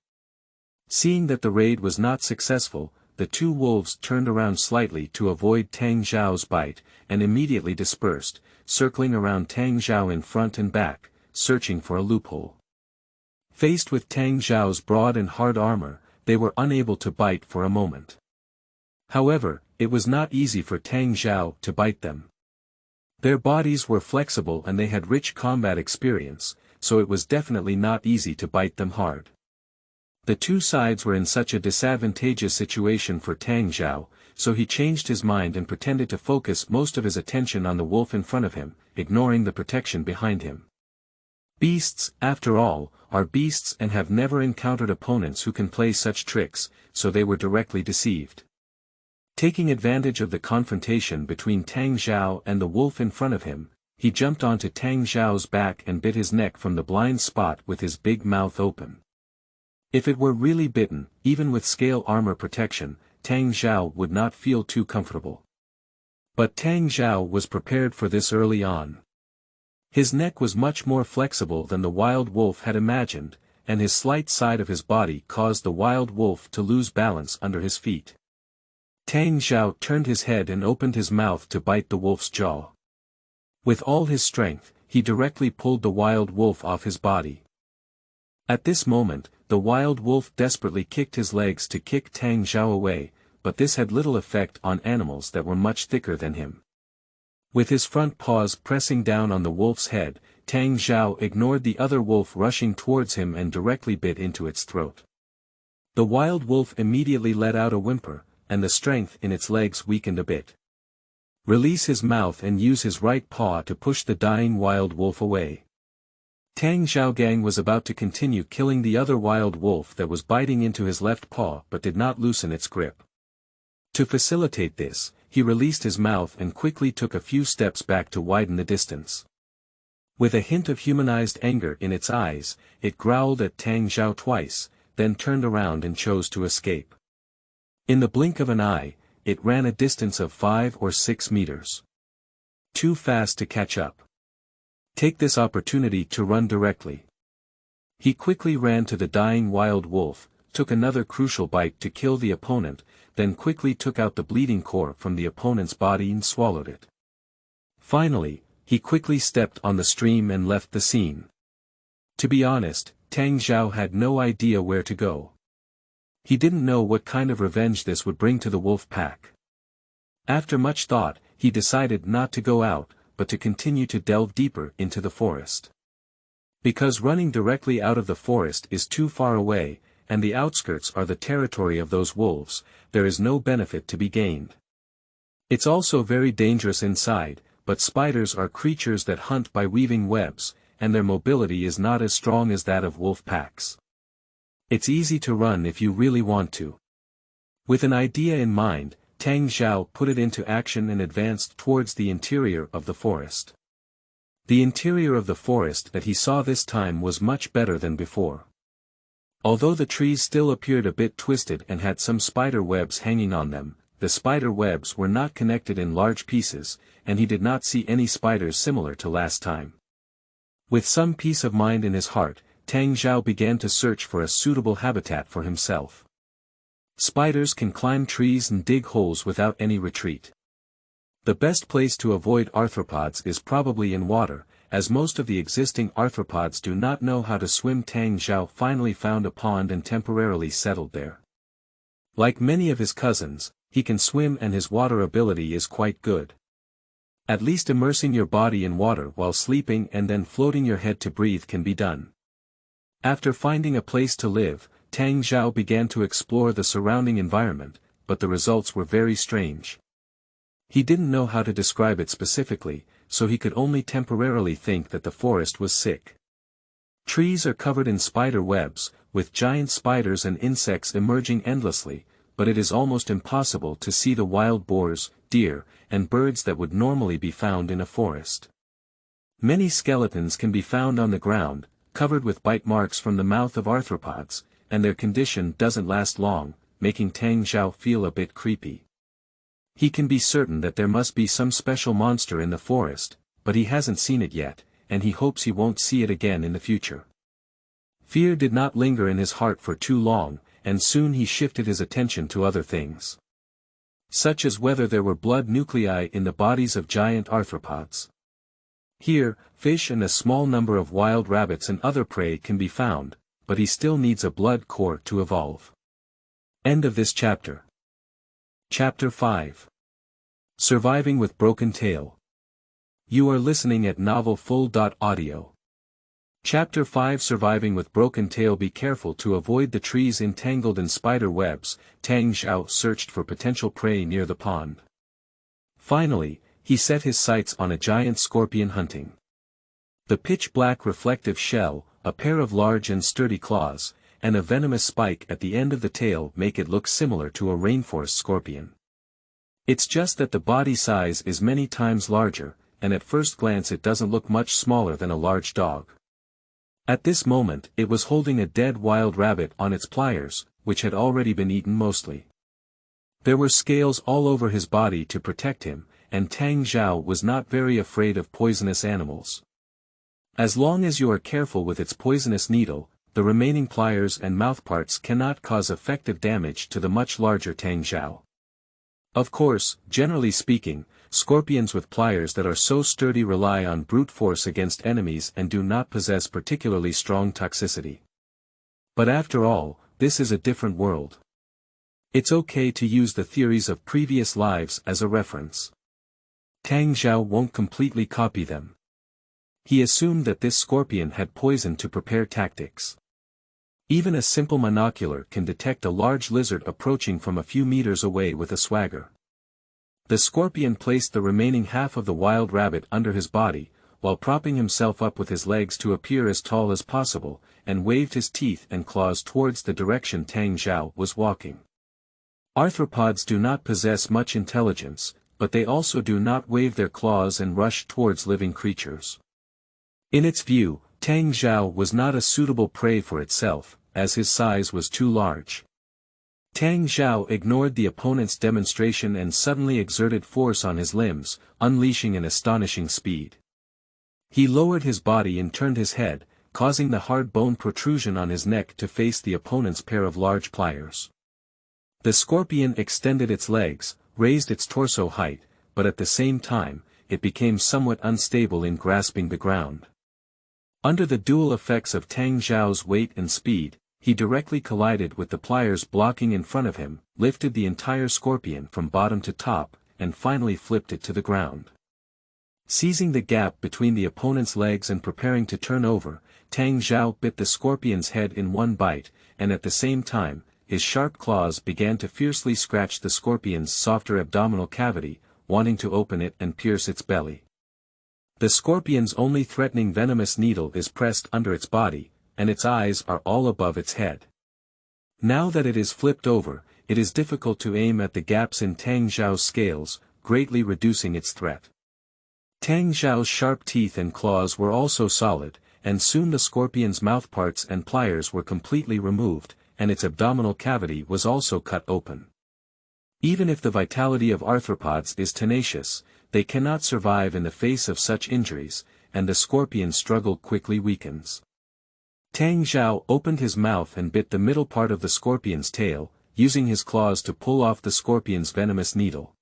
Seeing that the raid was not successful, the two wolves turned around slightly to avoid Tang Zhao's bite, and immediately dispersed, circling around Tang Zhao in front and back, searching for a loophole. Faced with Tang Zhao's broad and hard armor, they were unable to bite for a moment. However, it was not easy for Tang Zhao to bite them. Their bodies were flexible and they had rich combat experience, so it was definitely not easy to bite them hard. The two sides were in such a disadvantageous situation for Tang Zhao, so he changed his mind and pretended to focus most of his attention on the wolf in front of him, ignoring the protection behind him. Beasts, after all, are beasts and have never encountered opponents who can play such tricks, so they were directly deceived. Taking advantage of the confrontation between Tang Zhao and the wolf in front of him, he jumped onto Tang Zhao's back and bit his neck from the blind spot with his big mouth open. If it were really bitten, even with scale armor protection, Tang Zhao would not feel too comfortable. But Tang Zhao was prepared for this early on. His neck was much more flexible than the wild wolf had imagined, and his slight side of his body caused the wild wolf to lose balance under his feet. Tang Zhao turned his head and opened his mouth to bite the wolf's jaw. With all his strength, he directly pulled the wild wolf off his body. At this moment, the wild wolf desperately kicked his legs to kick Tang Zhao away, but this had little effect on animals that were much thicker than him. With his front paws pressing down on the wolf's head, Tang Zhao ignored the other wolf rushing towards him and directly bit into its throat. The wild wolf immediately let out a whimper, and the strength in its legs weakened a bit. Release his mouth and use his right paw to push the dying wild wolf away. Tang Zhaogang was about to continue killing the other wild wolf that was biting into his left paw but did not loosen its grip. To facilitate this, he released his mouth and quickly took a few steps back to widen the distance. With a hint of humanized anger in its eyes, it growled at Tang Zhao twice, then turned around and chose to escape. In the blink of an eye, it ran a distance of 5 or 6 meters. Too fast to catch up. Take this opportunity to run directly. He quickly ran to the dying wild wolf, took another crucial bite to kill the opponent, then quickly took out the bleeding core from the opponent's body and swallowed it. Finally, he quickly stepped on the stream and left the scene. To be honest, Tang Zhao had no idea where to go. He didn't know what kind of revenge this would bring to the wolf pack. After much thought, he decided not to go out, but to continue to delve deeper into the forest. Because running directly out of the forest is too far away, and the outskirts are the territory of those wolves, there is no benefit to be gained. It's also very dangerous inside, but spiders are creatures that hunt by weaving webs, and their mobility is not as strong as that of wolf packs. It's easy to run if you really want to. With an idea in mind, Tang Zhao put it into action and advanced towards the interior of the forest. The interior of the forest that he saw this time was much better than before. Although the trees still appeared a bit twisted and had some spider webs hanging on them, the spider webs were not connected in large pieces, and he did not see any spiders similar to last time. With some peace of mind in his heart, Tang Zhao began to search for a suitable habitat for himself. Spiders can climb trees and dig holes without any retreat. The best place to avoid arthropods is probably in water, as most of the existing arthropods do not know how to swim. Tang Zhao finally found a pond and temporarily settled there. Like many of his cousins, he can swim and his water ability is quite good. At least immersing your body in water while sleeping and then floating your head to breathe can be done. After finding a place to live, Tang Zhao began to explore the surrounding environment, but the results were very strange. He didn't know how to describe it specifically, so he could only temporarily think that the forest was sick. Trees are covered in spider webs, with giant spiders and insects emerging endlessly, but it is almost impossible to see the wild boars, deer, and birds that would normally be found in a forest. Many skeletons can be found on the ground, covered with bite marks from the mouth of arthropods, and their condition doesn't last long, making Tang Zhao feel a bit creepy. He can be certain that there must be some special monster in the forest, but he hasn't seen it yet, and he hopes he won't see it again in the future. Fear did not linger in his heart for too long, and soon he shifted his attention to other things. Such as whether there were blood nuclei in the bodies of giant arthropods. Here, fish and a small number of wild rabbits and other prey can be found, but he still needs a blood core to evolve. End of this chapter. Chapter 5. Surviving with Broken Tail. You are listening at novelfull.audio. Chapter 5 Surviving with Broken Tail. Be careful to avoid the trees entangled in spider webs. Tang Zhao searched for potential prey near the pond. Finally, he set his sights on a giant scorpion hunting. The pitch-black reflective shell, a pair of large and sturdy claws, and a venomous spike at the end of the tail make it look similar to a rainforest scorpion. It's just that the body size is many times larger, and at first glance it doesn't look much smaller than a large dog. At this moment it was holding a dead wild rabbit on its pliers, which had already been eaten mostly. There were scales all over his body to protect him, and Tang Zhao was not very afraid of poisonous animals. As long as you are careful with its poisonous needle, the remaining pliers and mouthparts cannot cause effective damage to the much larger Tang Zhao. Of course, generally speaking, scorpions with pliers that are so sturdy rely on brute force against enemies and do not possess particularly strong toxicity. But after all, this is a different world. It's okay to use the theories of previous lives as a reference. Tang Zhao won't completely copy them. He assumed that this scorpion had poison to prepare tactics. Even a simple monocular can detect a large lizard approaching from a few meters away with a swagger. The scorpion placed the remaining half of the wild rabbit under his body, while propping himself up with his legs to appear as tall as possible, and waved his teeth and claws towards the direction Tang Zhao was walking. Arthropods do not possess much intelligence, but they also do not wave their claws and rush towards living creatures. In its view, Tang Zhao was not a suitable prey for itself, as his size was too large. Tang Zhao ignored the opponent's demonstration and suddenly exerted force on his limbs, unleashing an astonishing speed. He lowered his body and turned his head, causing the hard bone protrusion on his neck to face the opponent's pair of large pliers. The scorpion extended its legs, raised its torso height, but at the same time, it became somewhat unstable in grasping the ground. Under the dual effects of Tang Zhao's weight and speed, he directly collided with the pliers blocking in front of him, lifted the entire scorpion from bottom to top, and finally flipped it to the ground. Seizing the gap between the opponent's legs and preparing to turn over, Tang Zhao bit the scorpion's head in one bite, and at the same time, his sharp claws began to fiercely scratch the scorpion's softer abdominal cavity, wanting to open it and pierce its belly. The scorpion's only threatening venomous needle is pressed under its body, and its eyes are all above its head. Now that it is flipped over, it is difficult to aim at the gaps in Tang Zhao's scales, greatly reducing its threat. Tang Zhao's sharp teeth and claws were also solid, and soon the scorpion's mouthparts and pliers were completely removed, and its abdominal cavity was also cut open. Even if the vitality of arthropods is tenacious, they cannot survive in the face of such injuries, and the scorpion's struggle quickly weakens. Tang Zhao opened his mouth and bit the middle part of the scorpion's tail, using his claws to pull off the scorpion's venomous needle.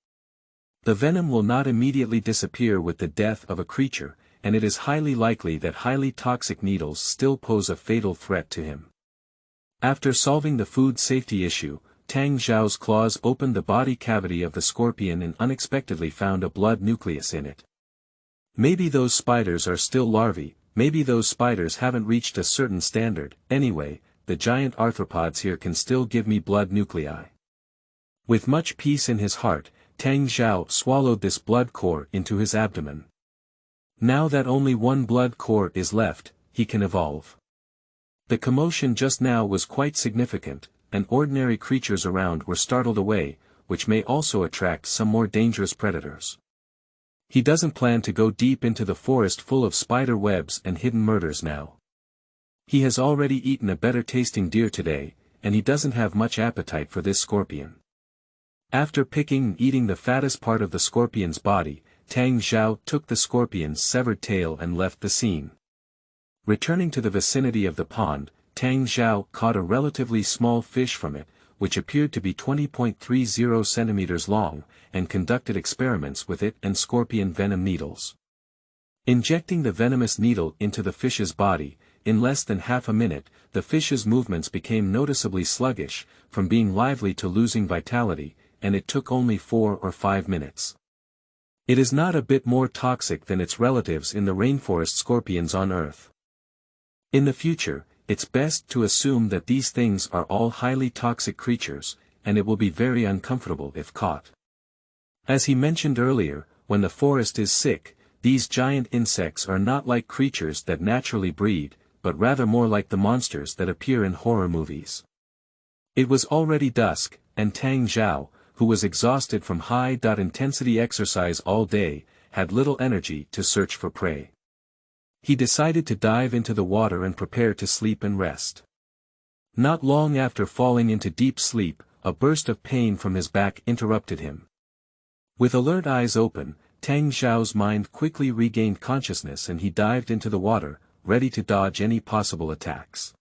The venom will not immediately disappear with the death of a creature, and it is highly likely that highly toxic needles still pose a fatal threat to him. After solving the food safety issue, Tang Zhao's claws opened the body cavity of the scorpion and unexpectedly found a blood nucleus in it. Maybe those spiders are still larvae, maybe those spiders haven't reached a certain standard, anyway, the giant arthropods here can still give me blood nuclei. With much peace in his heart, Tang Zhao swallowed this blood core into his abdomen. Now that only one blood core is left, he can evolve. The commotion just now was quite significant, and ordinary creatures around were startled away, which may also attract some more dangerous predators. He doesn't plan to go deep into the forest full of spider webs and hidden murders now. He has already eaten a better tasting deer today, and he doesn't have much appetite for this scorpion. After picking and eating the fattest part of the scorpion's body, Tang Zhao took the scorpion's severed tail and left the scene. Returning to the vicinity of the pond, Tang Zhao caught a relatively small fish from it, which appeared to be 20.30 centimeters long, and conducted experiments with it and scorpion venom needles. Injecting the venomous needle into the fish's body, in less than half a minute, the fish's movements became noticeably sluggish, from being lively to losing vitality, and it took only 4 or 5 minutes. It is not a bit more toxic than its relatives in the rainforest scorpions on Earth. In the future, it's best to assume that these things are all highly toxic creatures, and it will be very uncomfortable if caught. As he mentioned earlier, when the forest is sick, these giant insects are not like creatures that naturally breed, but rather more like the monsters that appear in horror movies. It was already dusk, and Tang Zhao, who was exhausted from high-intensity exercise all day, had little energy to search for prey. He decided to dive into the water and prepare to sleep and rest. Not long after falling into deep sleep, a burst of pain from his back interrupted him. With alert eyes open, Tang Zhao's mind quickly regained consciousness and he dived into the water, ready to dodge any possible attacks.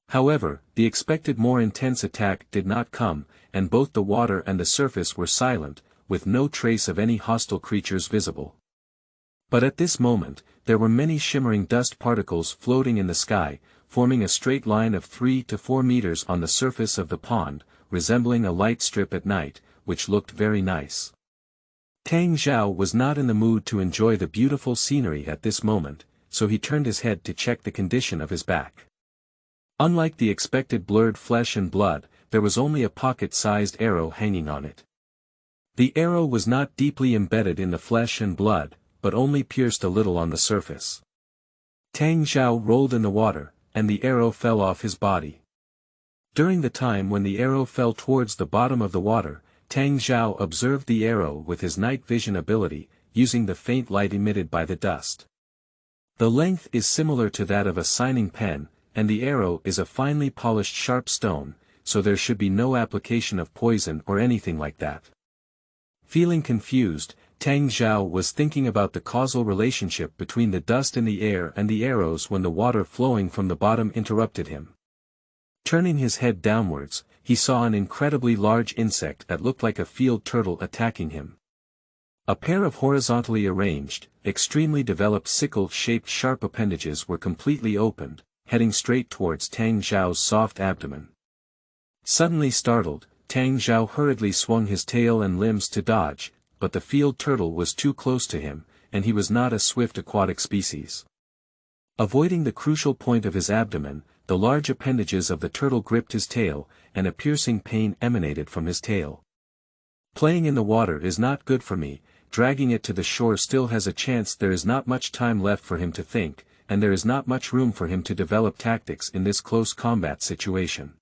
However, the expected more intense attack did not come, and both the water and the surface were silent, with no trace of any hostile creatures visible. But at this moment, there were many shimmering dust particles floating in the sky, forming a straight line of 3 to 4 meters on the surface of the pond, resembling a light strip at night, which looked very nice. Tang Zhao was not in the mood to enjoy the beautiful scenery at this moment, so he turned his head to check the condition of his back. Unlike the expected blurred flesh and blood, there was only a pocket-sized arrow hanging on it. The arrow was not deeply embedded in the flesh and blood, but only pierced a little on the surface. Tang Zhao rolled in the water, and the arrow fell off his body. During the time when the arrow fell towards the bottom of the water, Tang Zhao observed the arrow with his night vision ability, using the faint light emitted by the dust. The length is similar to that of a signing pen, and the arrow is a finely polished sharp stone, so there should be no application of poison or anything like that. Feeling confused, Tang Zhao was thinking about the causal relationship between the dust in the air and the arrows when the water flowing from the bottom interrupted him. Turning his head downwards, he saw an incredibly large insect that looked like a field turtle attacking him. A pair of horizontally arranged, extremely developed sickle-shaped sharp appendages were completely opened, heading straight towards Tang Zhao's soft abdomen. Suddenly startled, Tang Zhao hurriedly swung his tail and limbs to dodge, but the field turtle was too close to him, and he was not a swift aquatic species. Avoiding the crucial point of his abdomen, the large appendages of the turtle gripped his tail, and a piercing pain emanated from his tail. Playing in the water is not good for me, dragging it to the shore still has a chance. There is not much time left for him to think, and there is not much room for him to develop tactics in this close combat situation.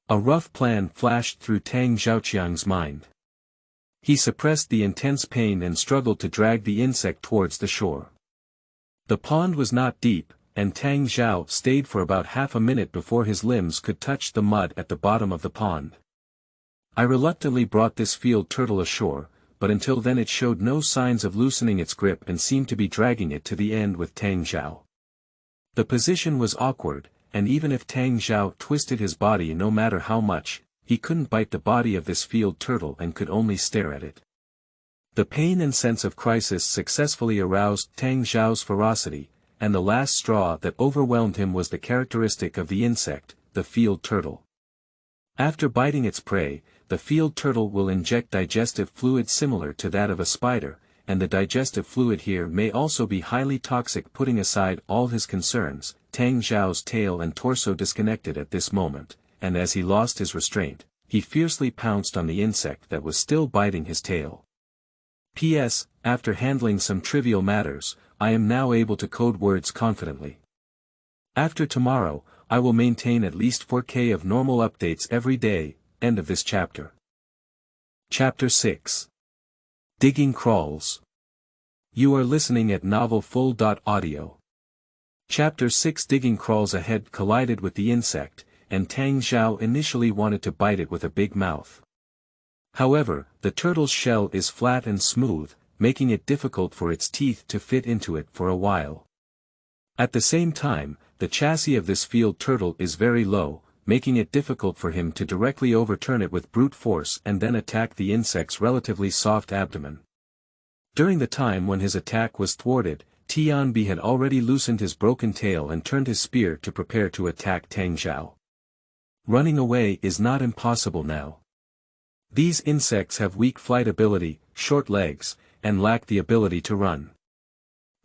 A rough plan flashed through Tang Zhaoqiang's mind. He suppressed the intense pain and struggled to drag the insect towards the shore. The pond was not deep, and Tang Zhao stayed for about half a minute before his limbs could touch the mud at the bottom of the pond. I reluctantly brought this field turtle ashore, but until then it showed no signs of loosening its grip and seemed to be dragging it to the end with Tang Zhao. The position was awkward, and even if Tang Zhao twisted his body no matter how much, he couldn't bite the body of this field turtle and could only stare at it. The pain and sense of crisis successfully aroused Tang Zhao's ferocity, and the last straw that overwhelmed him was the characteristic of the insect, the field turtle. After biting its prey, the field turtle will inject digestive fluid similar to that of a spider, and the digestive fluid here may also be highly toxic. Putting aside all his concerns, Tang Zhao's tail and torso disconnected at this moment, and as he lost his restraint, he fiercely pounced on the insect that was still biting his tail. P.S. After handling some trivial matters, I am now able to code words confidently. After tomorrow, I will maintain at least 4K of normal updates every day. End of this chapter. Chapter 6. Digging Crawls. You are listening at novelfull.audio. Chapter 6. Digging crawls. A head collided with the insect, and Tang Zhao initially wanted to bite it with a big mouth. However, the turtle's shell is flat and smooth, making it difficult for its teeth to fit into it for a while. At the same time, the chassis of this field turtle is very low, making it difficult for him to directly overturn it with brute force and then attack the insect's relatively soft abdomen. During the time when his attack was thwarted, Tianbi had already loosened his broken tail and turned his spear to prepare to attack Tang Zhao. Running away is not impossible now. These insects have weak flight ability, short legs, and lack the ability to run.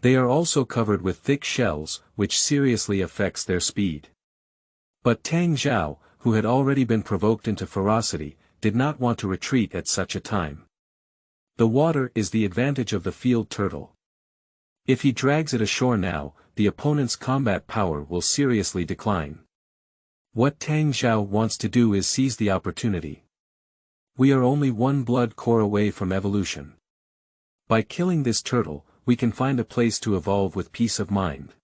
They are also covered with thick shells, which seriously affects their speed. But Tang Zhao, who had already been provoked into ferocity, did not want to retreat at such a time. The water is the advantage of the field turtle. If he drags it ashore now, the opponent's combat power will seriously decline. What Tang Zhao wants to do is seize the opportunity. We are only one blood core away from evolution. By killing this turtle, we can find a place to evolve with peace of mind.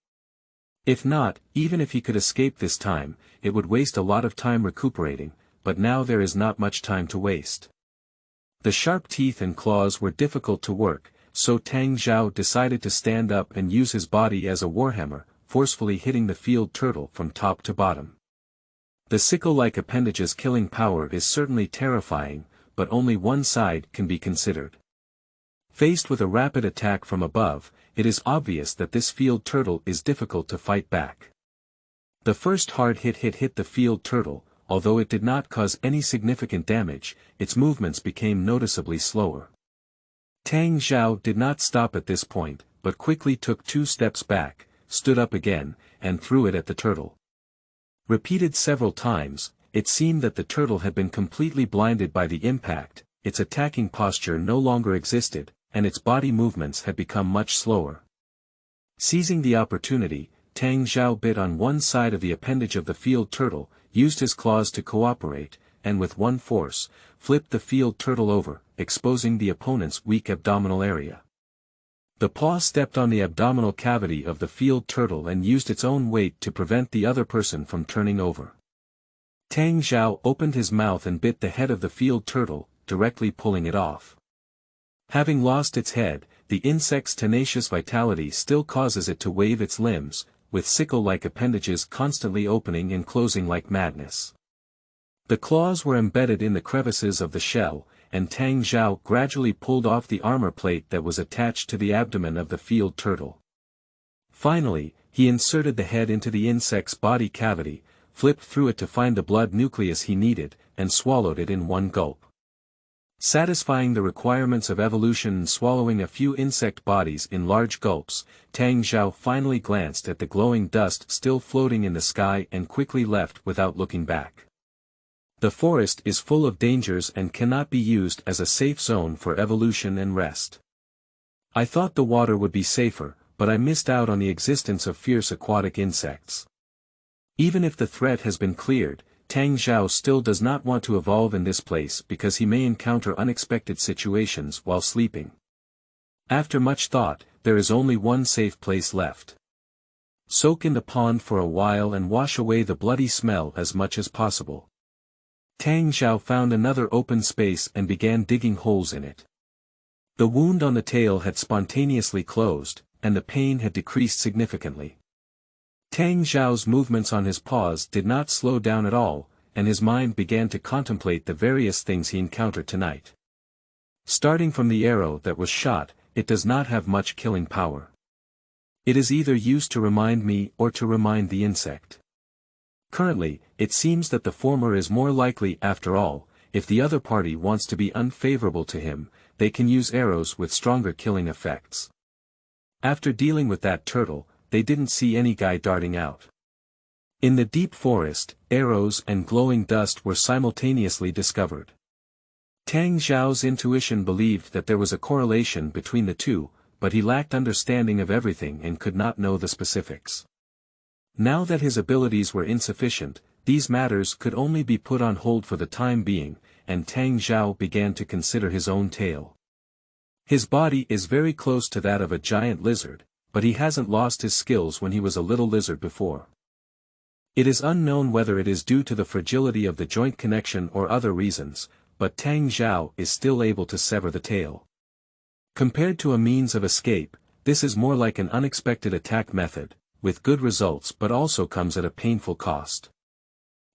If not, even if he could escape this time, it would waste a lot of time recuperating, but now there is not much time to waste. The sharp teeth and claws were difficult to work, so Tang Zhao decided to stand up and use his body as a warhammer, forcefully hitting the field turtle from top to bottom. The sickle-like appendage's killing power is certainly terrifying, but only one side can be considered. Faced with a rapid attack from above, it is obvious that this field turtle is difficult to fight back. The first hard hit the field turtle, although it did not cause any significant damage, its movements became noticeably slower. Tang Zhao did not stop at this point, but quickly took 2 steps back, stood up again, and threw it at the turtle. Repeated several times, it seemed that the turtle had been completely blinded by the impact, its attacking posture no longer existed, and its body movements had become much slower. Seizing the opportunity, Tang Zhao bit on one side of the appendage of the field turtle, used his claws to cooperate, and with one force, flipped the field turtle over, exposing the opponent's weak abdominal area. The paw stepped on the abdominal cavity of the field turtle and used its own weight to prevent the other person from turning over. Tang Zhao opened his mouth and bit the head of the field turtle, directly pulling it off. Having lost its head, the insect's tenacious vitality still causes it to wave its limbs, with sickle-like appendages constantly opening and closing like madness. The claws were embedded in the crevices of the shell, and Tang Zhao gradually pulled off the armor plate that was attached to the abdomen of the field turtle. Finally, he inserted the head into the insect's body cavity, flipped through it to find the blood nucleus he needed, and swallowed it in one gulp. Satisfying the requirements of evolution and swallowing a few insect bodies in large gulps, Tang Zhao finally glanced at the glowing dust still floating in the sky and quickly left without looking back. The forest is full of dangers and cannot be used as a safe zone for evolution and rest. I thought the water would be safer, but I missed out on the existence of fierce aquatic insects. Even if the threat has been cleared, Tang Zhao still does not want to evolve in this place because he may encounter unexpected situations while sleeping. After much thought, there is only one safe place left. Soak in the pond for a while and wash away the bloody smell as much as possible. Tang Zhao found another open space and began digging holes in it. The wound on the tail had spontaneously closed, and the pain had decreased significantly. Tang Zhao's movements on his paws did not slow down at all, and his mind began to contemplate the various things he encountered tonight. Starting from the arrow that was shot, it does not have much killing power. It is either used to remind me or to remind the insect. Currently, it seems that the former is more likely after all. If the other party wants to be unfavorable to him, they can use arrows with stronger killing effects. After dealing with that turtle, they didn't see any guy darting out. In the deep forest, arrows and glowing dust were simultaneously discovered. Tang Zhao's intuition believed that there was a correlation between the two, but he lacked understanding of everything and could not know the specifics. Now that his abilities were insufficient, these matters could only be put on hold for the time being, and Tang Zhao began to consider his own tail. His body is very close to that of a giant lizard, but he hasn't lost his skills when he was a little lizard before. It is unknown whether it is due to the fragility of the joint connection or other reasons, but Tang Zhao is still able to sever the tail. Compared to a means of escape, this is more like an unexpected attack method, with good results but also comes at a painful cost.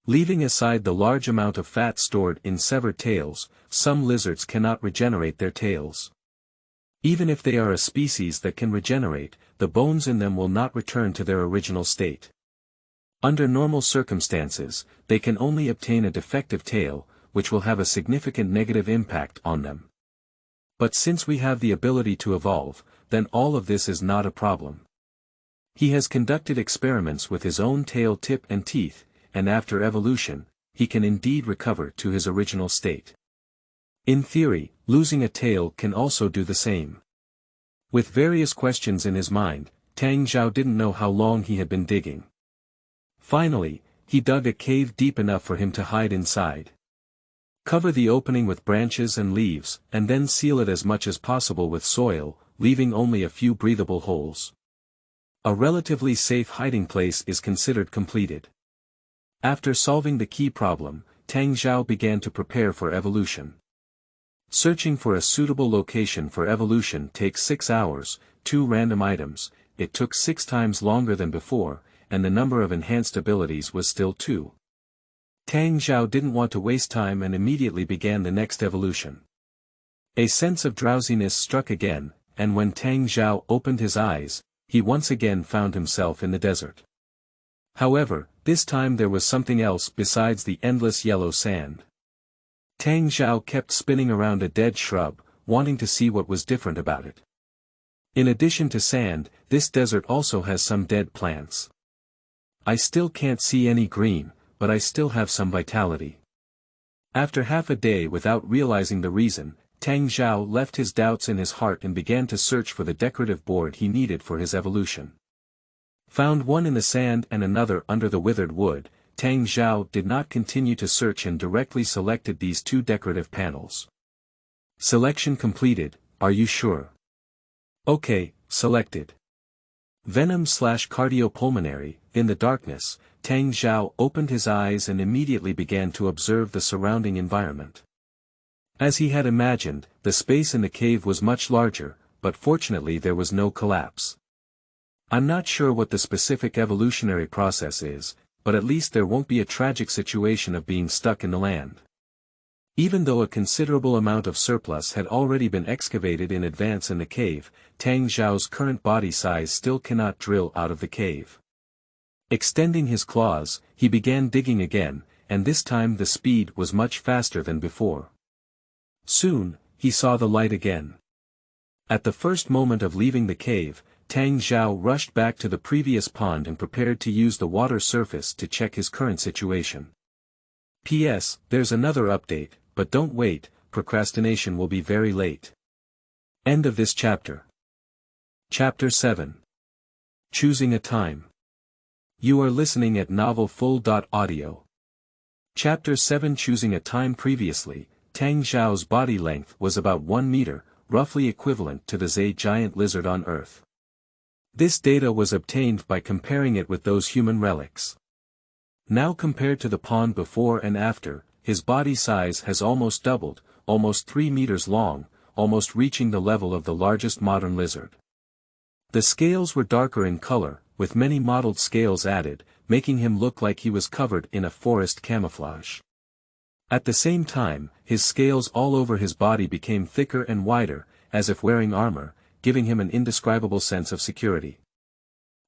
Leaving aside the large amount of fat stored in severed tails, some lizards cannot regenerate their tails. Even if they are a species that can regenerate, the bones in them will not return to their original state. Under normal circumstances, they can only obtain a defective tail, which will have a significant negative impact on them. But since we have the ability to evolve, then all of this is not a problem. He has conducted experiments with his own tail tip and teeth, and after evolution, he can indeed recover to his original state. In theory, losing a tail can also do the same. With various questions in his mind, Tang Zhao didn't know how long he had been digging. Finally, he dug a cave deep enough for him to hide inside. Cover the opening with branches and leaves, and then seal it as much as possible with soil, leaving only a few breathable holes. A relatively safe hiding place is considered completed. After solving the key problem, Tang Zhao began to prepare for evolution. Searching for a suitable location for evolution takes 6 hours, 2 random items, it took 6 times longer than before, and the number of enhanced abilities was still 2. Tang Zhao didn't want to waste time and immediately began the next evolution. A sense of drowsiness struck again, and when Tang Zhao opened his eyes, he once again found himself in the desert. However, this time there was something else besides the endless yellow sand. Tang Zhao kept spinning around a dead shrub, wanting to see what was different about it. In addition to sand, this desert also has some dead plants. I still can't see any green, but I still have some vitality. After half a day without realizing the reason, Tang Zhao left his doubts in his heart and began to search for the decorative board he needed for his evolution. Found one in the sand and another under the withered wood, Tang Zhao did not continue to search and directly selected these 2 decorative panels. Selection completed, are you sure? Okay, selected. Venom/cardiopulmonary. In the darkness, Tang Zhao opened his eyes and immediately began to observe the surrounding environment. As he had imagined, the space in the cave was much larger, but fortunately there was no collapse. I'm not sure what the specific evolutionary process is, but at least there won't be a tragic situation of being stuck in the land. Even though a considerable amount of surplus had already been excavated in advance in the cave, Tang Zhao's current body size still cannot drill out of the cave. Extending his claws, he began digging again, and this time the speed was much faster than before. Soon, he saw the light again. At the first moment of leaving the cave, Tang Zhao rushed back to the previous pond and prepared to use the water surface to check his current situation. P.S. There's another update, but don't wait, procrastination will be very late. End of this chapter. Chapter 7. Choosing a time. You are listening at novelfull.audio. Chapter 7. Choosing a time. Previously, Tang Zhao's body length was about 1 meter, roughly equivalent to the Z giant lizard on Earth. This data was obtained by comparing it with those human relics. Now compared to the pond before and after, his body size has almost doubled, almost 3 meters long, almost reaching the level of the largest modern lizard. The scales were darker in color, with many mottled scales added, making him look like he was covered in a forest camouflage. At the same time, his scales all over his body became thicker and wider, as if wearing armor, giving him an indescribable sense of security.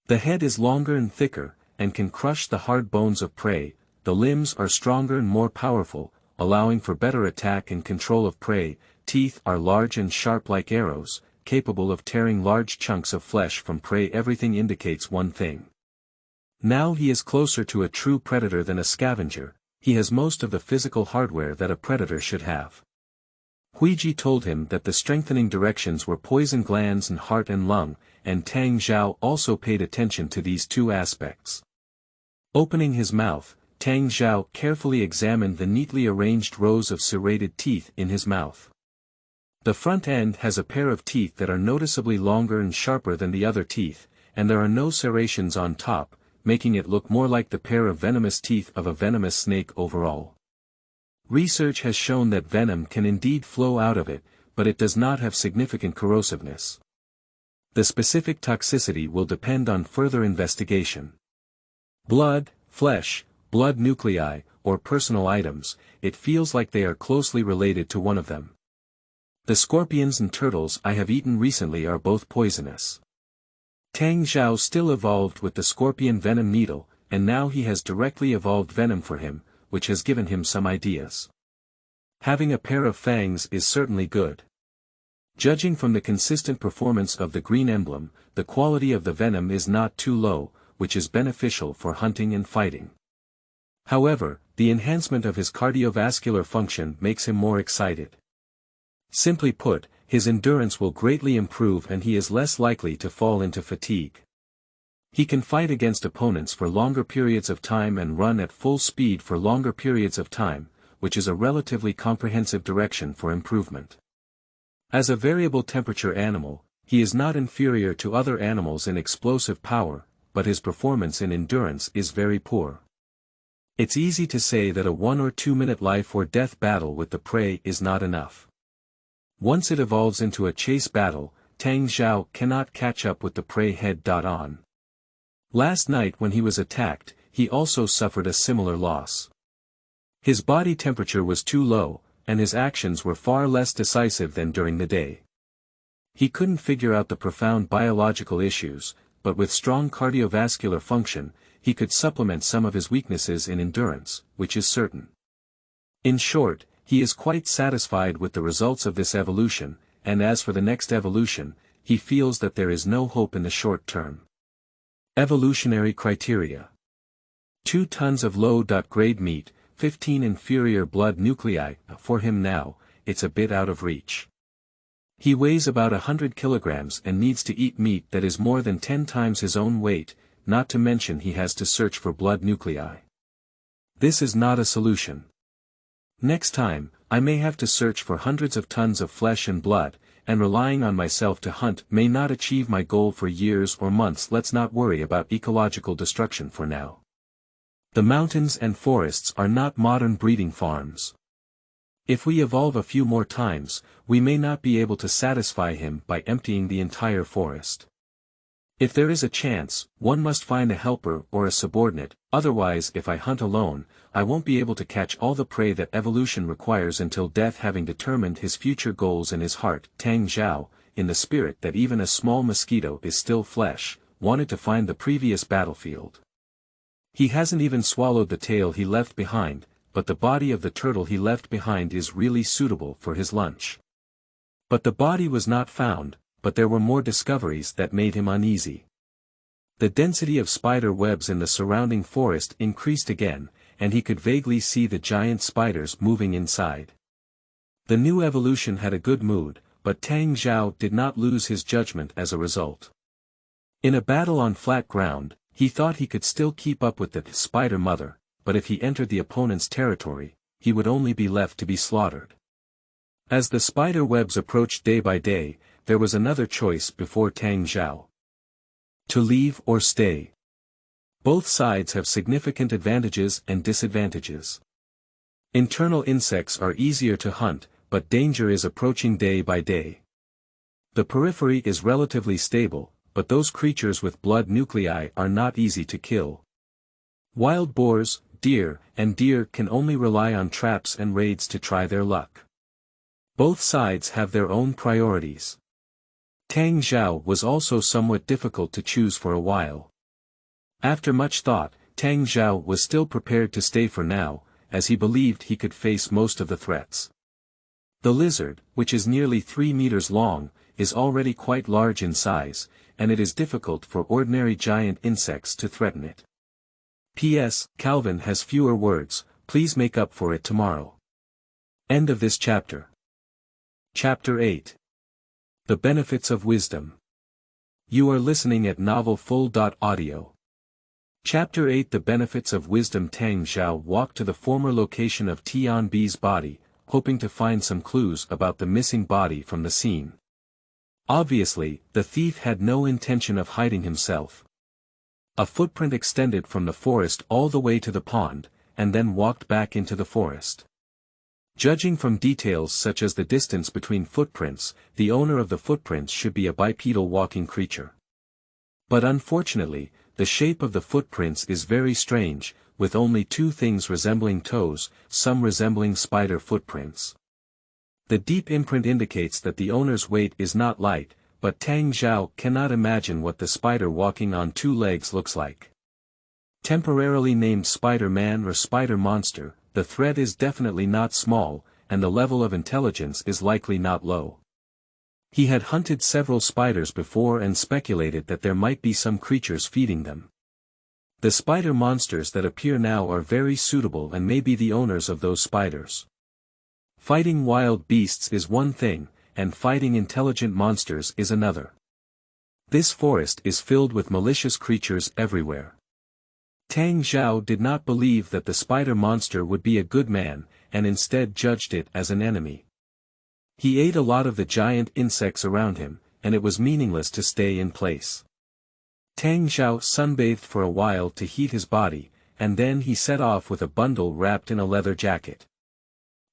The head is longer and thicker, and can crush the hard bones of prey. The limbs are stronger and more powerful, allowing for better attack and control of prey. Teeth are large and sharp like arrows, capable of tearing large chunks of flesh from prey. Everything indicates one thing. Now he is closer to a true predator than a scavenger. He has most of the physical hardware that a predator should have. Huiji told him that the strengthening directions were poison glands and heart and lung, and Tang Zhao also paid attention to these 2 aspects. Opening his mouth, Tang Zhao carefully examined the neatly arranged rows of serrated teeth in his mouth. The front end has a pair of teeth that are noticeably longer and sharper than the other teeth, and there are no serrations on top, making it look more like the pair of venomous teeth of a venomous snake overall. Research has shown that venom can indeed flow out of it, but it does not have significant corrosiveness. The specific toxicity will depend on further investigation. Blood, flesh, blood nuclei, or personal items, it feels like they are closely related to one of them. The scorpions and turtles I have eaten recently are both poisonous. Tang Zhao still evolved with the scorpion venom needle, and now he has directly evolved venom for him, which has given him some ideas. Having a pair of fangs is certainly good. Judging from the consistent performance of the green emblem, the quality of the venom is not too low, which is beneficial for hunting and fighting. However, the enhancement of his cardiovascular function makes him more excited. Simply put, his endurance will greatly improve and he is less likely to fall into fatigue. He can fight against opponents for longer periods of time and run at full speed for longer periods of time, which is a relatively comprehensive direction for improvement. As a variable temperature animal, he is not inferior to other animals in explosive power, but his performance in endurance is very poor. It's easy to say that a 1 or 2 minute life or death battle with the prey is not enough. Once it evolves into a chase battle, Tang Zhao cannot catch up with the prey head-on. Last night when he was attacked, he also suffered a similar loss. His body temperature was too low, and his actions were far less decisive than during the day. He couldn't figure out the profound biological issues, but with strong cardiovascular function, he could supplement some of his weaknesses in endurance, which is certain. In short, he is quite satisfied with the results of this evolution, and as for the next evolution, he feels that there is no hope in the short term. Evolutionary criteria. 2 tons of low-grade meat, 15 inferior blood nuclei, for him now, it's a bit out of reach. He weighs about 100 kilograms and needs to eat meat that is more than 10 times his own weight, not to mention he has to search for blood nuclei. This is not a solution. Next time, I may have to search for hundreds of tons of flesh and blood, and relying on myself to hunt may not achieve my goal for years or months. Let's not worry about ecological destruction for now. The mountains and forests are not modern breeding farms. If we evolve a few more times, we may not be able to satisfy him by emptying the entire forest. If there is a chance, one must find a helper or a subordinate, otherwise if I hunt alone, I won't be able to catch all the prey that evolution requires until death. Having determined his future goals in his heart, Tang Zhao, in the spirit that even a small mosquito is still flesh, wanted to find the previous battlefield. He hasn't even swallowed the tail he left behind, but the body of the turtle he left behind is really suitable for his lunch. But the body was not found, but there were more discoveries that made him uneasy. The density of spider webs in the surrounding forest increased again, and he could vaguely see the giant spiders moving inside. The new evolution had a good mood, but Tang Zhao did not lose his judgment as a result. In a battle on flat ground, he thought he could still keep up with the spider mother, but if he entered the opponent's territory, he would only be left to be slaughtered. As the spider webs approached day by day, there was another choice before Tang Zhao. To leave or stay. Both sides have significant advantages and disadvantages. Internal insects are easier to hunt, but danger is approaching day by day. The periphery is relatively stable, but those creatures with blood nuclei are not easy to kill. Wild boars, deer can only rely on traps and raids to try their luck. Both sides have their own priorities. Tang Zhao was also somewhat difficult to choose for a while. After much thought, Tang Zhao was still prepared to stay for now, as he believed he could face most of the threats. The lizard, which is nearly 3 meters long, is already quite large in size, and it is difficult for ordinary giant insects to threaten it. P.S. Calvin has fewer words, please make up for it tomorrow. End of this chapter. Chapter 8. The Benefits of Wisdom. You are listening at novelfull.audio. Chapter 8. The Benefits of Wisdom. Tang Zhao walked to the former location of Tianbi's body, hoping to find some clues about the missing body from the scene. Obviously, the thief had no intention of hiding himself. A footprint extended from the forest all the way to the pond, and then walked back into the forest. Judging from details such as the distance between footprints, the owner of the footprints should be a bipedal walking creature. But unfortunately, the shape of the footprints is very strange, with only two things resembling toes, some resembling spider footprints. The deep imprint indicates that the owner's weight is not light, but Tang Zhao cannot imagine what the spider walking on two legs looks like. Temporarily named Spider-Man or Spider-Monster, the threat is definitely not small, and the level of intelligence is likely not low. He had hunted several spiders before and speculated that there might be some creatures feeding them. The spider monsters that appear now are very suitable and may be the owners of those spiders. Fighting wild beasts is one thing, and fighting intelligent monsters is another. This forest is filled with malicious creatures everywhere. Tang Zhao did not believe that the spider monster would be a good man, and instead judged it as an enemy. He ate a lot of the giant insects around him, and it was meaningless to stay in place. Tang Zhao sunbathed for a while to heat his body, and then he set off with a bundle wrapped in a leather jacket.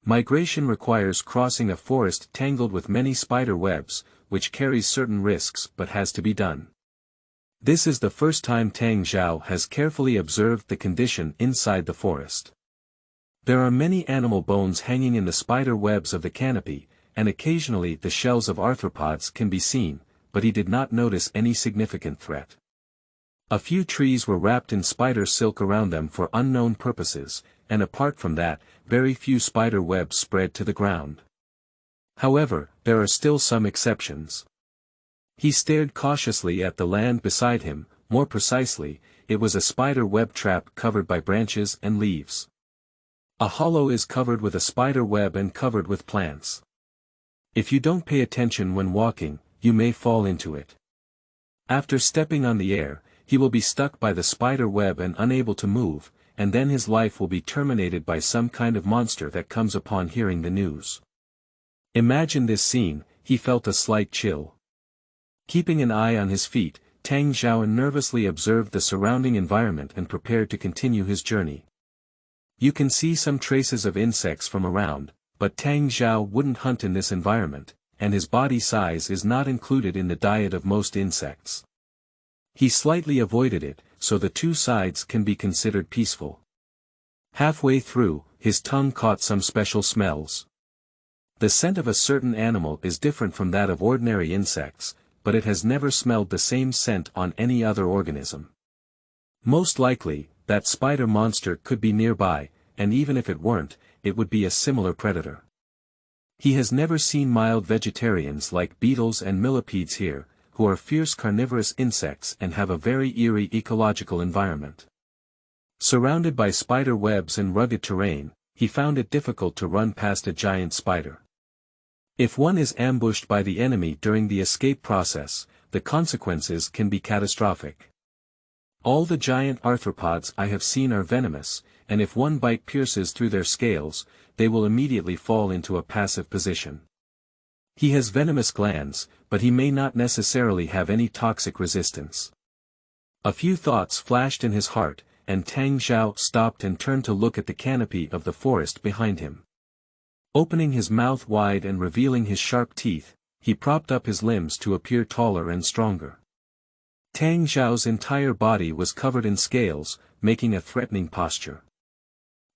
Migration requires crossing a forest tangled with many spider webs, which carries certain risks but has to be done. This is the first time Tang Zhao has carefully observed the condition inside the forest. There are many animal bones hanging in the spider webs of the canopy, and occasionally the shells of arthropods can be seen, but he did not notice any significant threat. A few trees were wrapped in spider silk around them for unknown purposes, and apart from that, very few spider webs spread to the ground. However, there are still some exceptions. He stared cautiously at the land beside him, more precisely, it was a spider web trap covered by branches and leaves. A hollow is covered with a spider web and covered with plants. If you don't pay attention when walking, you may fall into it. After stepping on the air, he will be stuck by the spider web and unable to move, and then his life will be terminated by some kind of monster that comes upon hearing the news. Imagine this scene, he felt a slight chill. Keeping an eye on his feet, Tang Zhao nervously observed the surrounding environment and prepared to continue his journey. You can see some traces of insects from around, but Tang Zhao wouldn't hunt in this environment, and his body size is not included in the diet of most insects. He slightly avoided it, so the two sides can be considered peaceful. Halfway through, his tongue caught some special smells. The scent of a certain animal is different from that of ordinary insects, but it has never smelled the same scent on any other organism. Most likely, that spider monster could be nearby, and even if it weren't, it would be a similar predator. He has never seen mild vegetarians like beetles and millipedes here, who are fierce carnivorous insects and have a very eerie ecological environment. Surrounded by spider webs and rugged terrain, he found it difficult to run past a giant spider. If one is ambushed by the enemy during the escape process, the consequences can be catastrophic. All the giant arthropods I have seen are venomous, and if one bite pierces through their scales, they will immediately fall into a passive position. He has venomous glands, but he may not necessarily have any toxic resistance. A few thoughts flashed in his heart, and Tang Zhao stopped and turned to look at the canopy of the forest behind him. Opening his mouth wide and revealing his sharp teeth, he propped up his limbs to appear taller and stronger. Tang Zhao's entire body was covered in scales, making a threatening posture.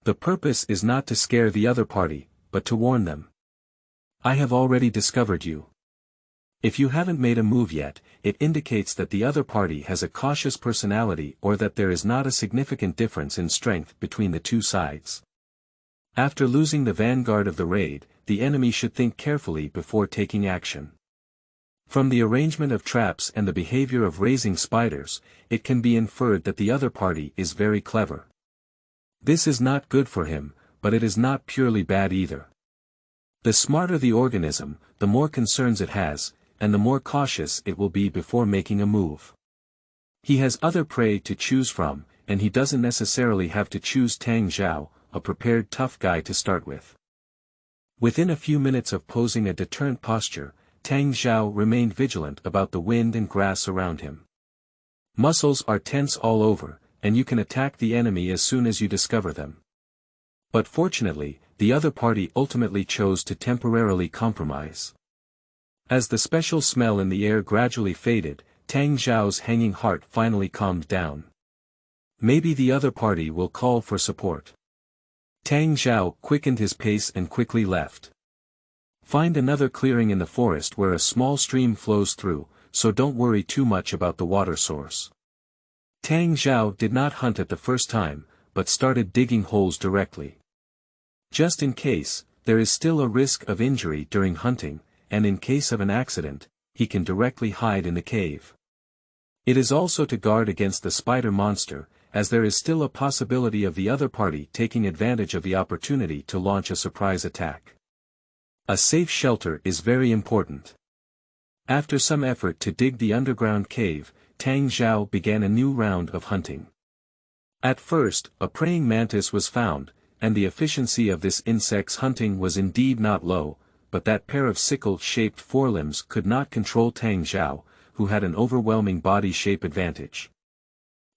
The purpose is not to scare the other party, but to warn them. I have already discovered you. If you haven't made a move yet, it indicates that the other party has a cautious personality or that there is not a significant difference in strength between the two sides. After losing the vanguard of the raid, the enemy should think carefully before taking action. From the arrangement of traps and the behavior of raising spiders, it can be inferred that the other party is very clever. This is not good for him, but it is not purely bad either. The smarter the organism, the more concerns it has, and the more cautious it will be before making a move. He has other prey to choose from, and he doesn't necessarily have to choose Tang Zhao, a prepared tough guy to start with. Within a few minutes of posing a deterrent posture, Tang Zhao remained vigilant about the wind and grass around him. Muscles are tense all over, and you can attack the enemy as soon as you discover them. But fortunately, the other party ultimately chose to temporarily compromise. As the special smell in the air gradually faded, Tang Zhao's hanging heart finally calmed down. Maybe the other party will call for support. Tang Zhao quickened his pace and quickly left. Find another clearing in the forest where a small stream flows through, so don't worry too much about the water source. Tang Zhao did not hunt at the first time, but started digging holes directly. Just in case, there is still a risk of injury during hunting, and in case of an accident, he can directly hide in the cave. It is also to guard against the spider monster, as there is still a possibility of the other party taking advantage of the opportunity to launch a surprise attack. A safe shelter is very important. After some effort to dig the underground cave, Tang Zhao began a new round of hunting. At first, a praying mantis was found, and the efficiency of this insect's hunting was indeed not low, but that pair of sickle-shaped forelimbs could not control Tang Zhao, who had an overwhelming body shape advantage.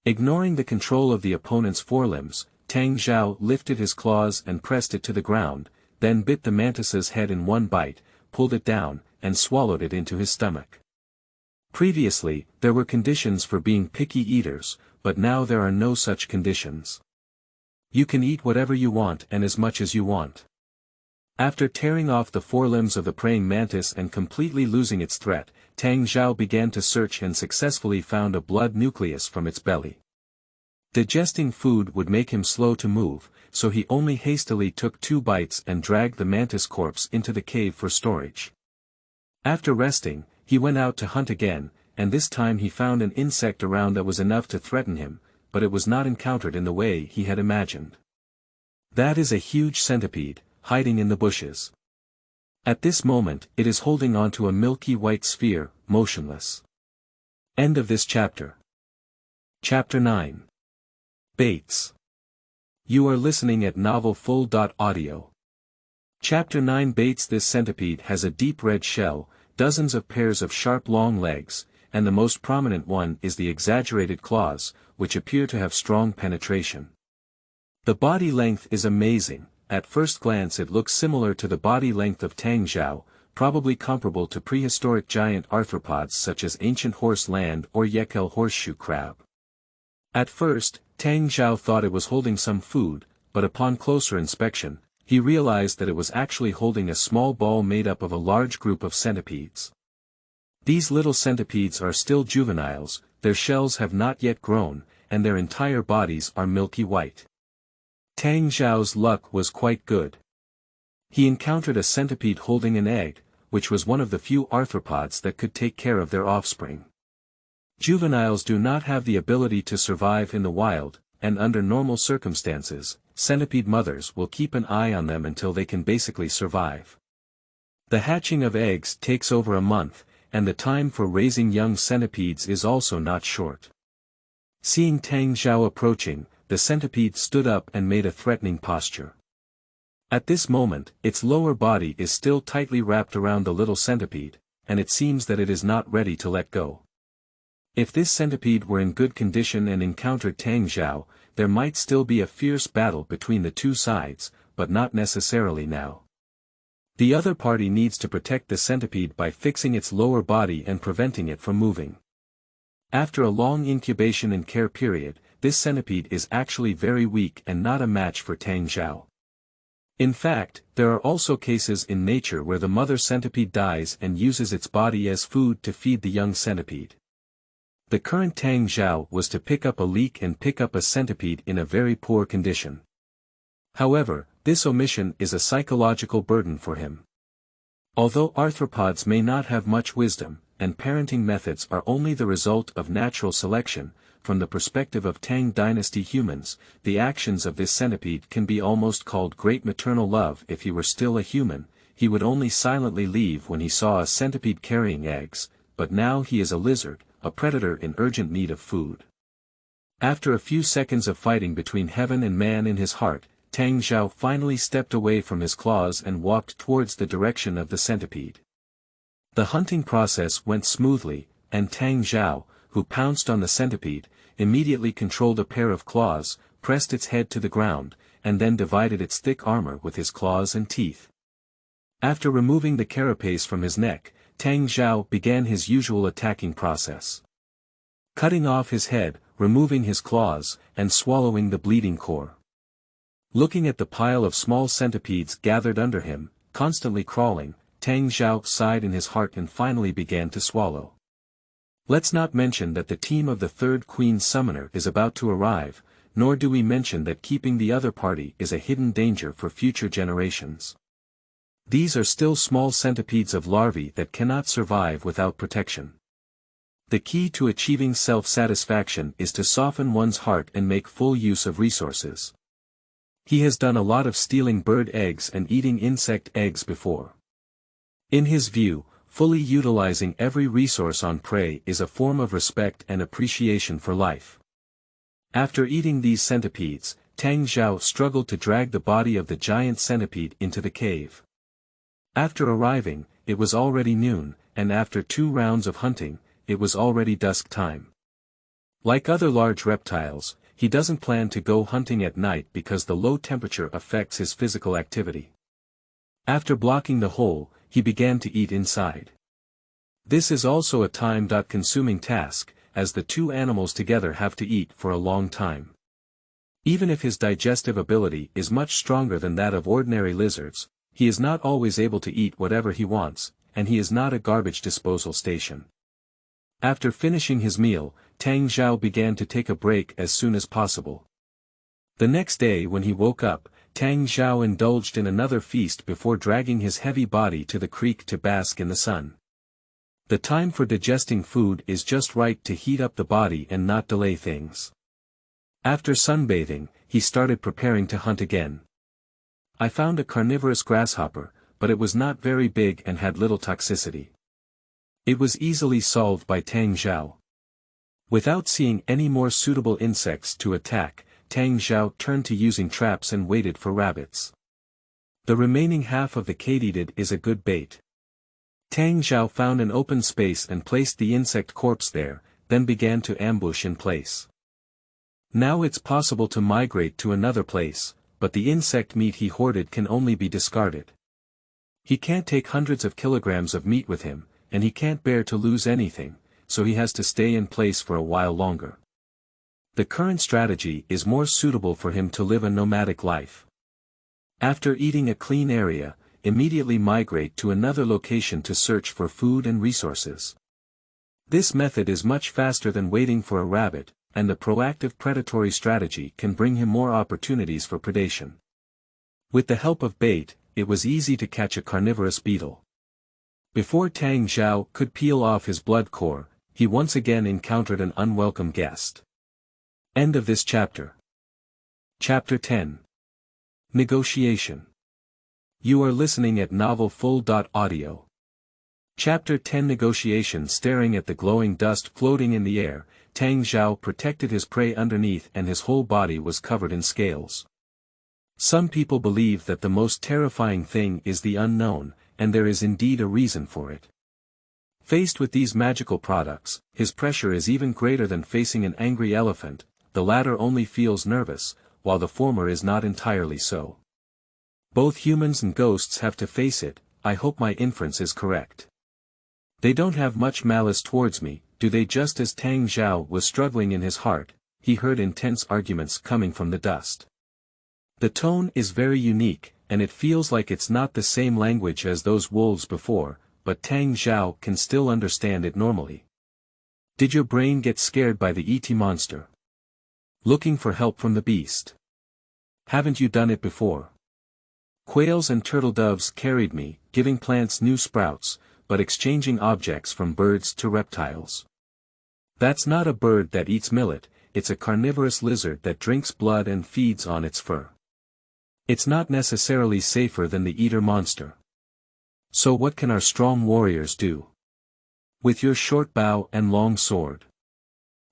Ignoring the control of the opponent's forelimbs, Tang Zhao lifted his claws and pressed it to the ground, then bit the mantis's head in one bite, pulled it down, and swallowed it into his stomach. Previously, there were conditions for being picky eaters, but now there are no such conditions. You can eat whatever you want and as much as you want. After tearing off the forelimbs of the praying mantis and completely losing its threat, Tang Zhao began to search and successfully found a blood nucleus from its belly. Digesting food would make him slow to move, so he only hastily took 2 bites and dragged the mantis corpse into the cave for storage. After resting, he went out to hunt again, and this time he found an insect around that was enough to threaten him, but it was not encountered in the way he had imagined. That is a huge centipede, hiding in the bushes. At this moment, it is holding onto a milky white sphere, motionless. End of this chapter. Chapter 9. Baits. You are listening at novelfull.audio. Chapter 9 Baits. This centipede has a deep red shell, dozens of pairs of sharp long legs, and the most prominent one is the exaggerated claws, which appear to have strong penetration. The body length is amazing. At first glance it looks similar to the body length of Tang Zhao, probably comparable to prehistoric giant arthropods such as ancient horse land or Yekel horseshoe crab. At first, Tang Zhao thought it was holding some food, but upon closer inspection, he realized that it was actually holding a small ball made up of a large group of centipedes. These little centipedes are still juveniles, their shells have not yet grown, and their entire bodies are milky white. Tang Zhao's luck was quite good. He encountered a centipede holding an egg, which was one of the few arthropods that could take care of their offspring. Juveniles do not have the ability to survive in the wild, and under normal circumstances, centipede mothers will keep an eye on them until they can basically survive. The hatching of eggs takes over a month, and the time for raising young centipedes is also not short. Seeing Tang Zhao approaching, the centipede stood up and made a threatening posture. At this moment, its lower body is still tightly wrapped around the little centipede, and it seems that it is not ready to let go. If this centipede were in good condition and encountered Tang Zhao, there might still be a fierce battle between the two sides, but not necessarily now. The other party needs to protect the centipede by fixing its lower body and preventing it from moving. After a long incubation and care period, this centipede is actually very weak and not a match for Tang Zhao. In fact, there are also cases in nature where the mother centipede dies and uses its body as food to feed the young centipede. The current Tang Zhao was to pick up a leak and pick up a centipede in a very poor condition. However, this omission is a psychological burden for him. Although arthropods may not have much wisdom, and parenting methods are only the result of natural selection, from the perspective of Tang Dynasty humans, the actions of this centipede can be almost called great maternal love. If he were still a human, he would only silently leave when he saw a centipede carrying eggs, but now he is a lizard, a predator in urgent need of food. After a few seconds of fighting between heaven and man in his heart, Tang Zhao finally stepped away from his claws and walked towards the direction of the centipede. The hunting process went smoothly, and Tang Zhao, who pounced on the centipede, immediately controlled a pair of claws, pressed its head to the ground, and then divided its thick armor with his claws and teeth. After removing the carapace from his neck, Tang Zhao began his usual attacking process. Cutting off his head, removing his claws, and swallowing the bleeding core. Looking at the pile of small centipedes gathered under him, constantly crawling, Tang Zhao sighed in his heart and finally began to swallow. Let's not mention that the team of the third Queen Summoner is about to arrive, nor do we mention that keeping the other party is a hidden danger for future generations. These are still small centipedes of larvae that cannot survive without protection. The key to achieving self-satisfaction is to soften one's heart and make full use of resources. He has done a lot of stealing bird eggs and eating insect eggs before. In his view, fully utilizing every resource on prey is a form of respect and appreciation for life. After eating these centipedes, Tang Zhao struggled to drag the body of the giant centipede into the cave. After arriving, it was already noon, and after 2 rounds of hunting, it was already dusk time. Like other large reptiles, he doesn't plan to go hunting at night because the low temperature affects his physical activity. After blocking the hole, he began to eat inside. This is also a time-consuming task, as the 2 animals together have to eat for a long time. Even if his digestive ability is much stronger than that of ordinary lizards, he is not always able to eat whatever he wants, and he is not a garbage disposal station. After finishing his meal, Tang Zhao began to take a break as soon as possible. The next day when he woke up, Tang Zhao indulged in another feast before dragging his heavy body to the creek to bask in the sun. The time for digesting food is just right to heat up the body and not delay things. After sunbathing, he started preparing to hunt again. I found a carnivorous grasshopper, but it was not very big and had little toxicity. It was easily solved by Tang Zhao. Without seeing any more suitable insects to attack, Tang Zhao turned to using traps and waited for rabbits. The remaining half of the katydid is a good bait. Tang Zhao found an open space and placed the insect corpse there, then began to ambush in place. Now it's possible to migrate to another place, but the insect meat he hoarded can only be discarded. He can't take hundreds of kilograms of meat with him, and he can't bear to lose anything, so he has to stay in place for a while longer. The current strategy is more suitable for him to live a nomadic life. After eating a clean area, immediately migrate to another location to search for food and resources. This method is much faster than waiting for a rabbit, and the proactive predatory strategy can bring him more opportunities for predation. With the help of bait, it was easy to catch a carnivorous beetle. Before Tang Zhao could peel off his blood core, he once again encountered an unwelcome guest. End of this chapter. Chapter 10. Negotiation. You are listening at novelfull.audio. Chapter 10. Negotiation. Staring at the glowing dust floating in the air, Tang Zhao protected his prey underneath and his whole body was covered in scales. Some people believe that the most terrifying thing is the unknown, and there is indeed a reason for it. Faced with these magical products, his pressure is even greater than facing an angry elephant. The latter only feels nervous, while the former is not entirely so. Both humans and ghosts have to face it. I hope my inference is correct. They don't have much malice towards me, do they? Just as Tang Zhao was struggling in his heart, he heard intense arguments coming from the dust. The tone is very unique, and it feels like it's not the same language as those wolves before, but Tang Zhao can still understand it normally. Did your brain get scared by the ET monster? Looking for help from the beast? Haven't you done it before? Quails and turtle doves carried me, giving plants new sprouts, but exchanging objects from birds to reptiles. That's not a bird that eats millet, it's a carnivorous lizard that drinks blood and feeds on its fur. It's not necessarily safer than the eater monster. So what can our strong warriors do? With your short bow and long sword?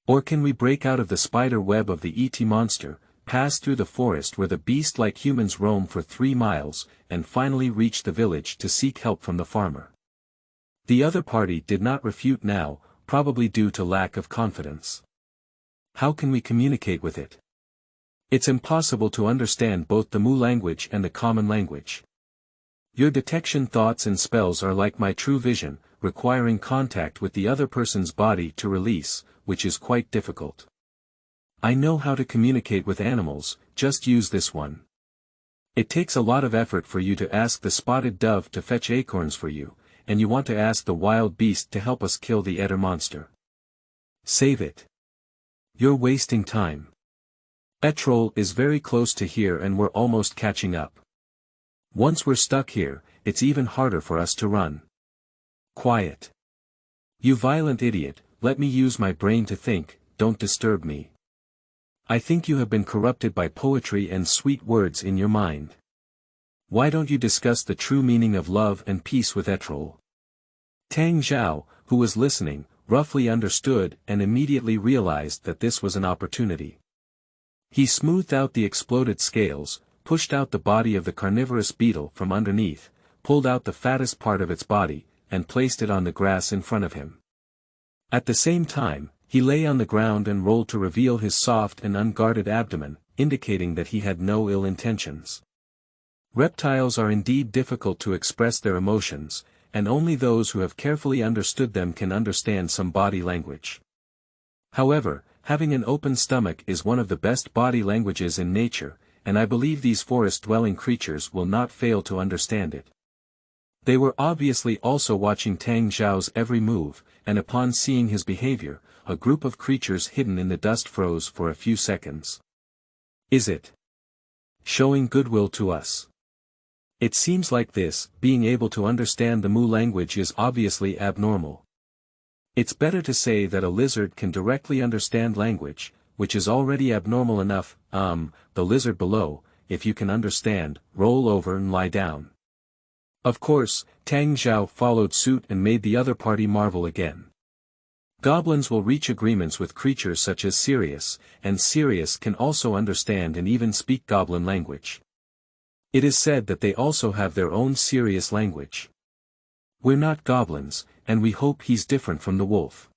Or can we break out of the spider web of the ET monster, pass through the forest where the beast like humans roam for 3 miles, and finally reach the village to seek help from the farmer? The other party did not refute now, probably due to lack of confidence. How can we communicate with it? It's impossible to understand both the Mu language and the common language. Your detection thoughts and spells are like my true vision, requiring contact with the other person's body to release, which is quite difficult. I know how to communicate with animals, just use this one. It takes a lot of effort for you to ask the spotted dove to fetch acorns for you, and you want to ask the wild beast to help us kill the Eder monster. Save it. You're wasting time. Etrol is very close to here and we're almost catching up. Once we're stuck here, it's even harder for us to run. Quiet. You violent idiot, let me use my brain to think, don't disturb me. I think you have been corrupted by poetry and sweet words in your mind. Why don't you discuss the true meaning of love and peace with Etrol? Tang Zhao, who was listening, roughly understood and immediately realized that this was an opportunity. He smoothed out the exploded scales, pushed out the body of the carnivorous beetle from underneath, pulled out the fattest part of its body, and placed it on the grass in front of him. At the same time, he lay on the ground and rolled to reveal his soft and unguarded abdomen, indicating that he had no ill intentions. Reptiles are indeed difficult to express their emotions, and only those who have carefully understood them can understand some body language. However, having an open stomach is one of the best body languages in nature, and I believe these forest-dwelling creatures will not fail to understand it. They were obviously also watching Tang Zhao's every move, and upon seeing his behavior, a group of creatures hidden in the dust froze for a few seconds. Is it showing goodwill to us? It seems like this, being able to understand the Mu language is obviously abnormal. It's better to say that a lizard can directly understand language, which is already abnormal enough. The lizard below, if you can understand, roll over and lie down. Of course, Tang Zhao followed suit and made the other party marvel again. Goblins will reach agreements with creatures such as Sirius, and Sirius can also understand and even speak goblin language. It is said that they also have their own Sirius language. We're not goblins, and we hope he's different from the wolf.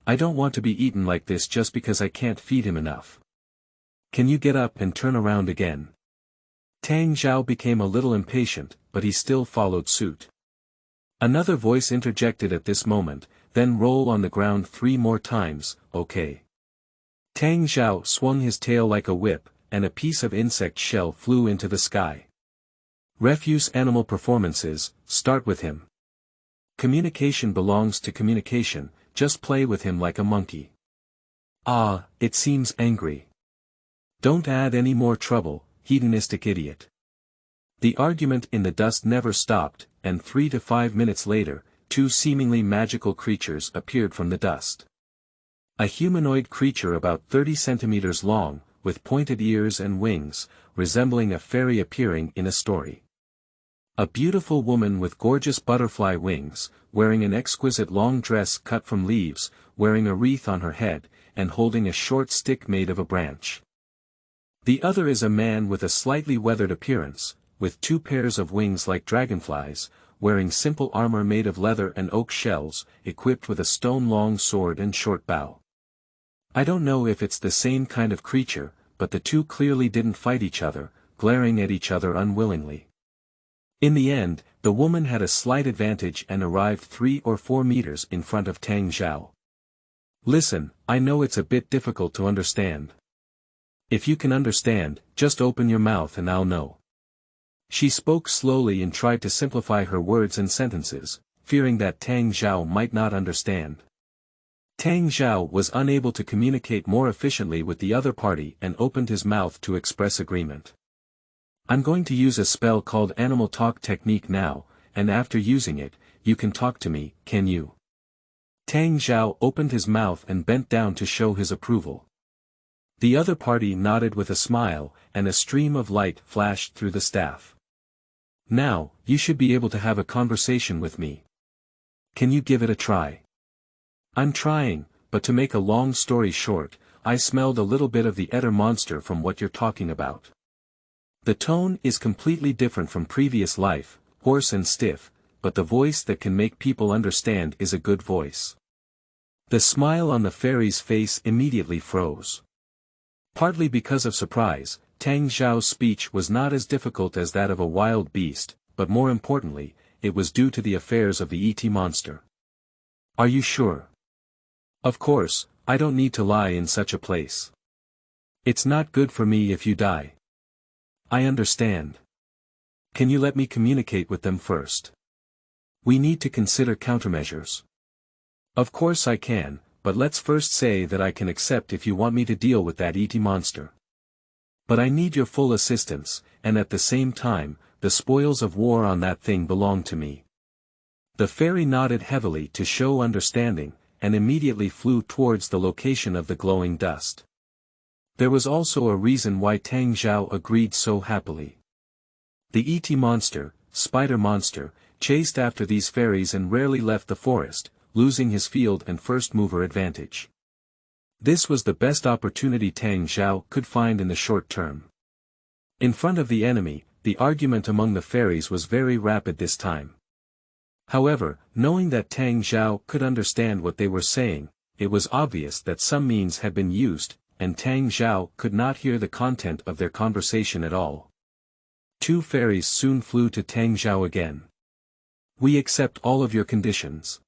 I don't want to be eaten like this just because I can't feed him enough. Can you get up and turn around again? Tang Zhao became a little impatient, but he still followed suit. Another voice interjected at this moment, then roll on the ground 3 more times, okay. Tang Zhao swung his tail like a whip, and a piece of insect shell flew into the sky. Refuse animal performances, start with him. Communication belongs to communication, just play with him like a monkey. Ah, it seems angry. Don't add any more trouble, hedonistic idiot. The argument in the dust never stopped, and 3 to 5 minutes later, 2 seemingly magical creatures appeared from the dust. A humanoid creature about 30 centimeters long, with pointed ears and wings, resembling a fairy appearing in a story. A beautiful woman with gorgeous butterfly wings, wearing an exquisite long dress cut from leaves, wearing a wreath on her head, and holding a short stick made of a branch. The other is a man with a slightly weathered appearance, with 2 pairs of wings like dragonflies, wearing simple armor made of leather and oak shells, equipped with a stone-long sword and short bow. I don't know if it's the same kind of creature, but the 2 clearly didn't fight each other, glaring at each other unwillingly. In the end, the woman had a slight advantage and arrived 3 or 4 meters in front of Tang Zhao. Listen, I know it's a bit difficult to understand. If you can understand, just open your mouth and I'll know. She spoke slowly and tried to simplify her words and sentences, fearing that Tang Zhao might not understand. Tang Zhao was unable to communicate more efficiently with the other party and opened his mouth to express agreement. I'm going to use a spell called Animal Talk Technique now, and after using it, you can talk to me, can you? Tang Zhao opened his mouth and bent down to show his approval. The other party nodded with a smile, and a stream of light flashed through the staff. Now, you should be able to have a conversation with me. Can you give it a try? I'm trying, but to make a long story short, I smelled a little bit of the Eder monster from what you're talking about. The tone is completely different from previous life, hoarse and stiff, but the voice that can make people understand is a good voice. The smile on the fairy's face immediately froze. Partly because of surprise, Tang Zhao's speech was not as difficult as that of a wild beast, but more importantly, it was due to the affairs of the ET monster. Are you sure? Of course, I don't need to lie in such a place. It's not good for me if you die. I understand. Can you let me communicate with them first? We need to consider countermeasures. Of course I can, but let's first say that I can accept if you want me to deal with that ET monster. But I need your full assistance, and at the same time, the spoils of war on that thing belong to me. The fairy nodded heavily to show understanding, and immediately flew towards the location of the glowing dust. There was also a reason why Tang Zhao agreed so happily. The ET monster, spider monster, chased after these fairies and rarely left the forest, losing his field and first mover advantage. This was the best opportunity Tang Zhao could find in the short term. In front of the enemy, the argument among the fairies was very rapid this time. However, knowing that Tang Zhao could understand what they were saying, it was obvious that some means had been used, and Tang Zhao could not hear the content of their conversation at all. Two fairies soon flew to Tang Zhao again. We accept all of your conditions.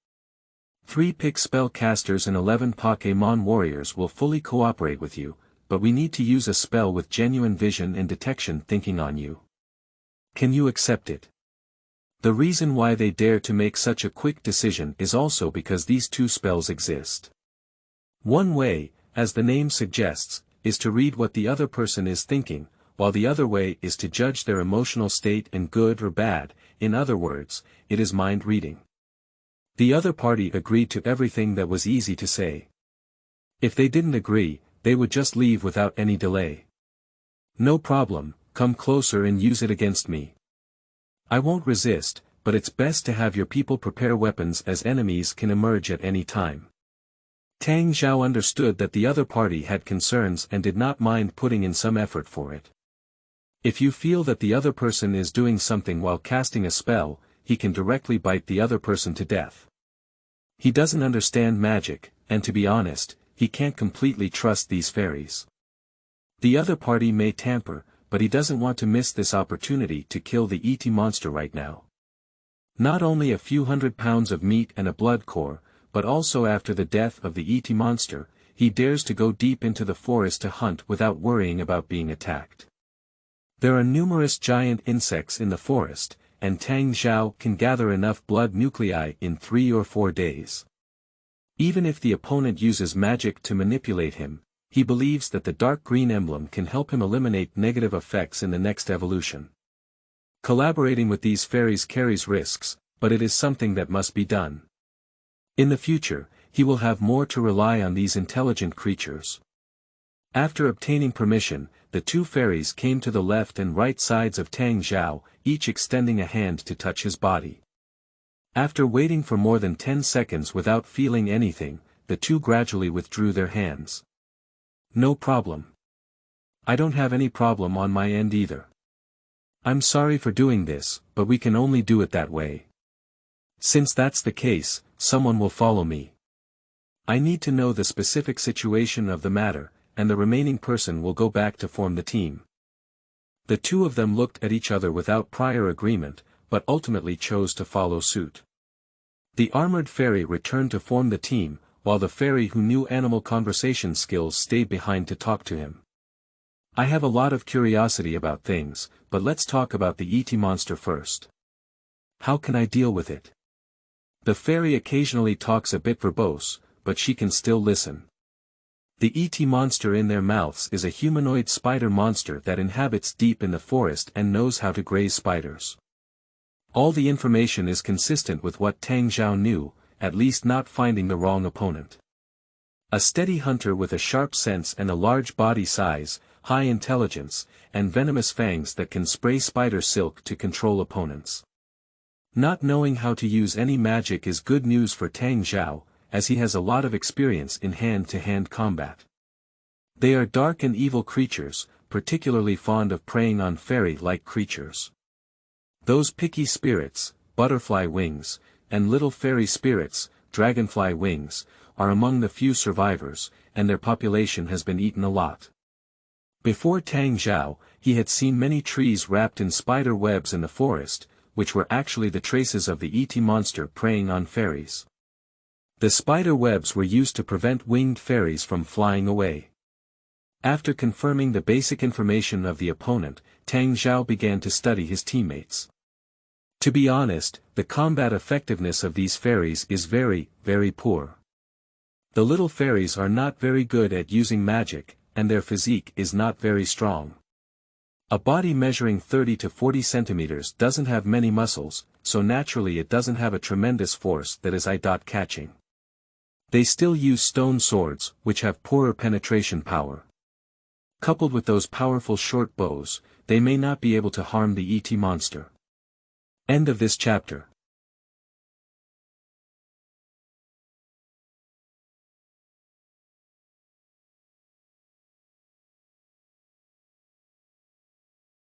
3 pick spellcasters and 11 Pokémon warriors will fully cooperate with you, but we need to use a spell with genuine vision and detection thinking on you. Can you accept it? The reason why they dare to make such a quick decision is also because these two spells exist. One way, as the name suggests, is to read what the other person is thinking, while the other way is to judge their emotional state and good or bad, in other words, it is mind reading. The other party agreed to everything that was easy to say. If they didn't agree, they would just leave without any delay. No problem, come closer and use it against me. I won't resist, but it's best to have your people prepare weapons as enemies can emerge at any time. Tang Zhao understood that the other party had concerns and did not mind putting in some effort for it. If you feel that the other person is doing something while casting a spell, he can directly bite the other person to death. He doesn't understand magic, and to be honest, he can't completely trust these fairies. The other party may tamper, but he doesn't want to miss this opportunity to kill the ET monster right now. Not only a few 100 pounds of meat and a blood core, but also after the death of the ET monster, he dares to go deep into the forest to hunt without worrying about being attacked. There are numerous giant insects in the forest, and Tang Zhao can gather enough blood nuclei in 3 or 4 days. Even if the opponent uses magic to manipulate him, he believes that the dark green emblem can help him eliminate negative effects in the next evolution. Collaborating with these fairies carries risks, but it is something that must be done. In the future, he will have more to rely on these intelligent creatures. After obtaining permission, the two fairies came to the left and right sides of Tang Zhao, each extending a hand to touch his body. After waiting for more than 10 seconds without feeling anything, the two gradually withdrew their hands. No problem. I don't have any problem on my end either. I'm sorry for doing this, but we can only do it that way. Since that's the case, someone will follow me. I need to know the specific situation of the matter, and the remaining person will go back to form the team. The two of them looked at each other without prior agreement, but ultimately chose to follow suit. The armored fairy returned to form the team, while the fairy who knew animal conversation skills stayed behind to talk to him. I have a lot of curiosity about things, but let's talk about the ET monster first. How can I deal with it? The fairy occasionally talks a bit verbose, but she can still listen. The ET monster in their mouths is a humanoid spider monster that inhabits deep in the forest and knows how to graze spiders. All the information is consistent with what Tang Zhao knew, at least not finding the wrong opponent. A steady hunter with a sharp sense and a large body size, high intelligence, and venomous fangs that can spray spider silk to control opponents. Not knowing how to use any magic is good news for Tang Zhao, as he has a lot of experience in hand-to-hand combat. They are dark and evil creatures, particularly fond of preying on fairy-like creatures. Those picky spirits, butterfly wings, and little fairy spirits, dragonfly wings, are among the few survivors, and their population has been eaten a lot. Before Tang Zhao, he had seen many trees wrapped in spider webs in the forest, which were actually the traces of the ET monster preying on fairies. The spider webs were used to prevent winged fairies from flying away. After confirming the basic information of the opponent, Tang Zhao began to study his teammates. To be honest, the combat effectiveness of these fairies is very, very poor. The little fairies are not very good at using magic, and their physique is not very strong. A body measuring 30 to 40 centimeters doesn't have many muscles, so naturally it doesn't have a tremendous force that is eye-catching. They still use stone swords, which have poorer penetration power. Coupled with those powerful short bows, they may not be able to harm the ET monster. End of this chapter.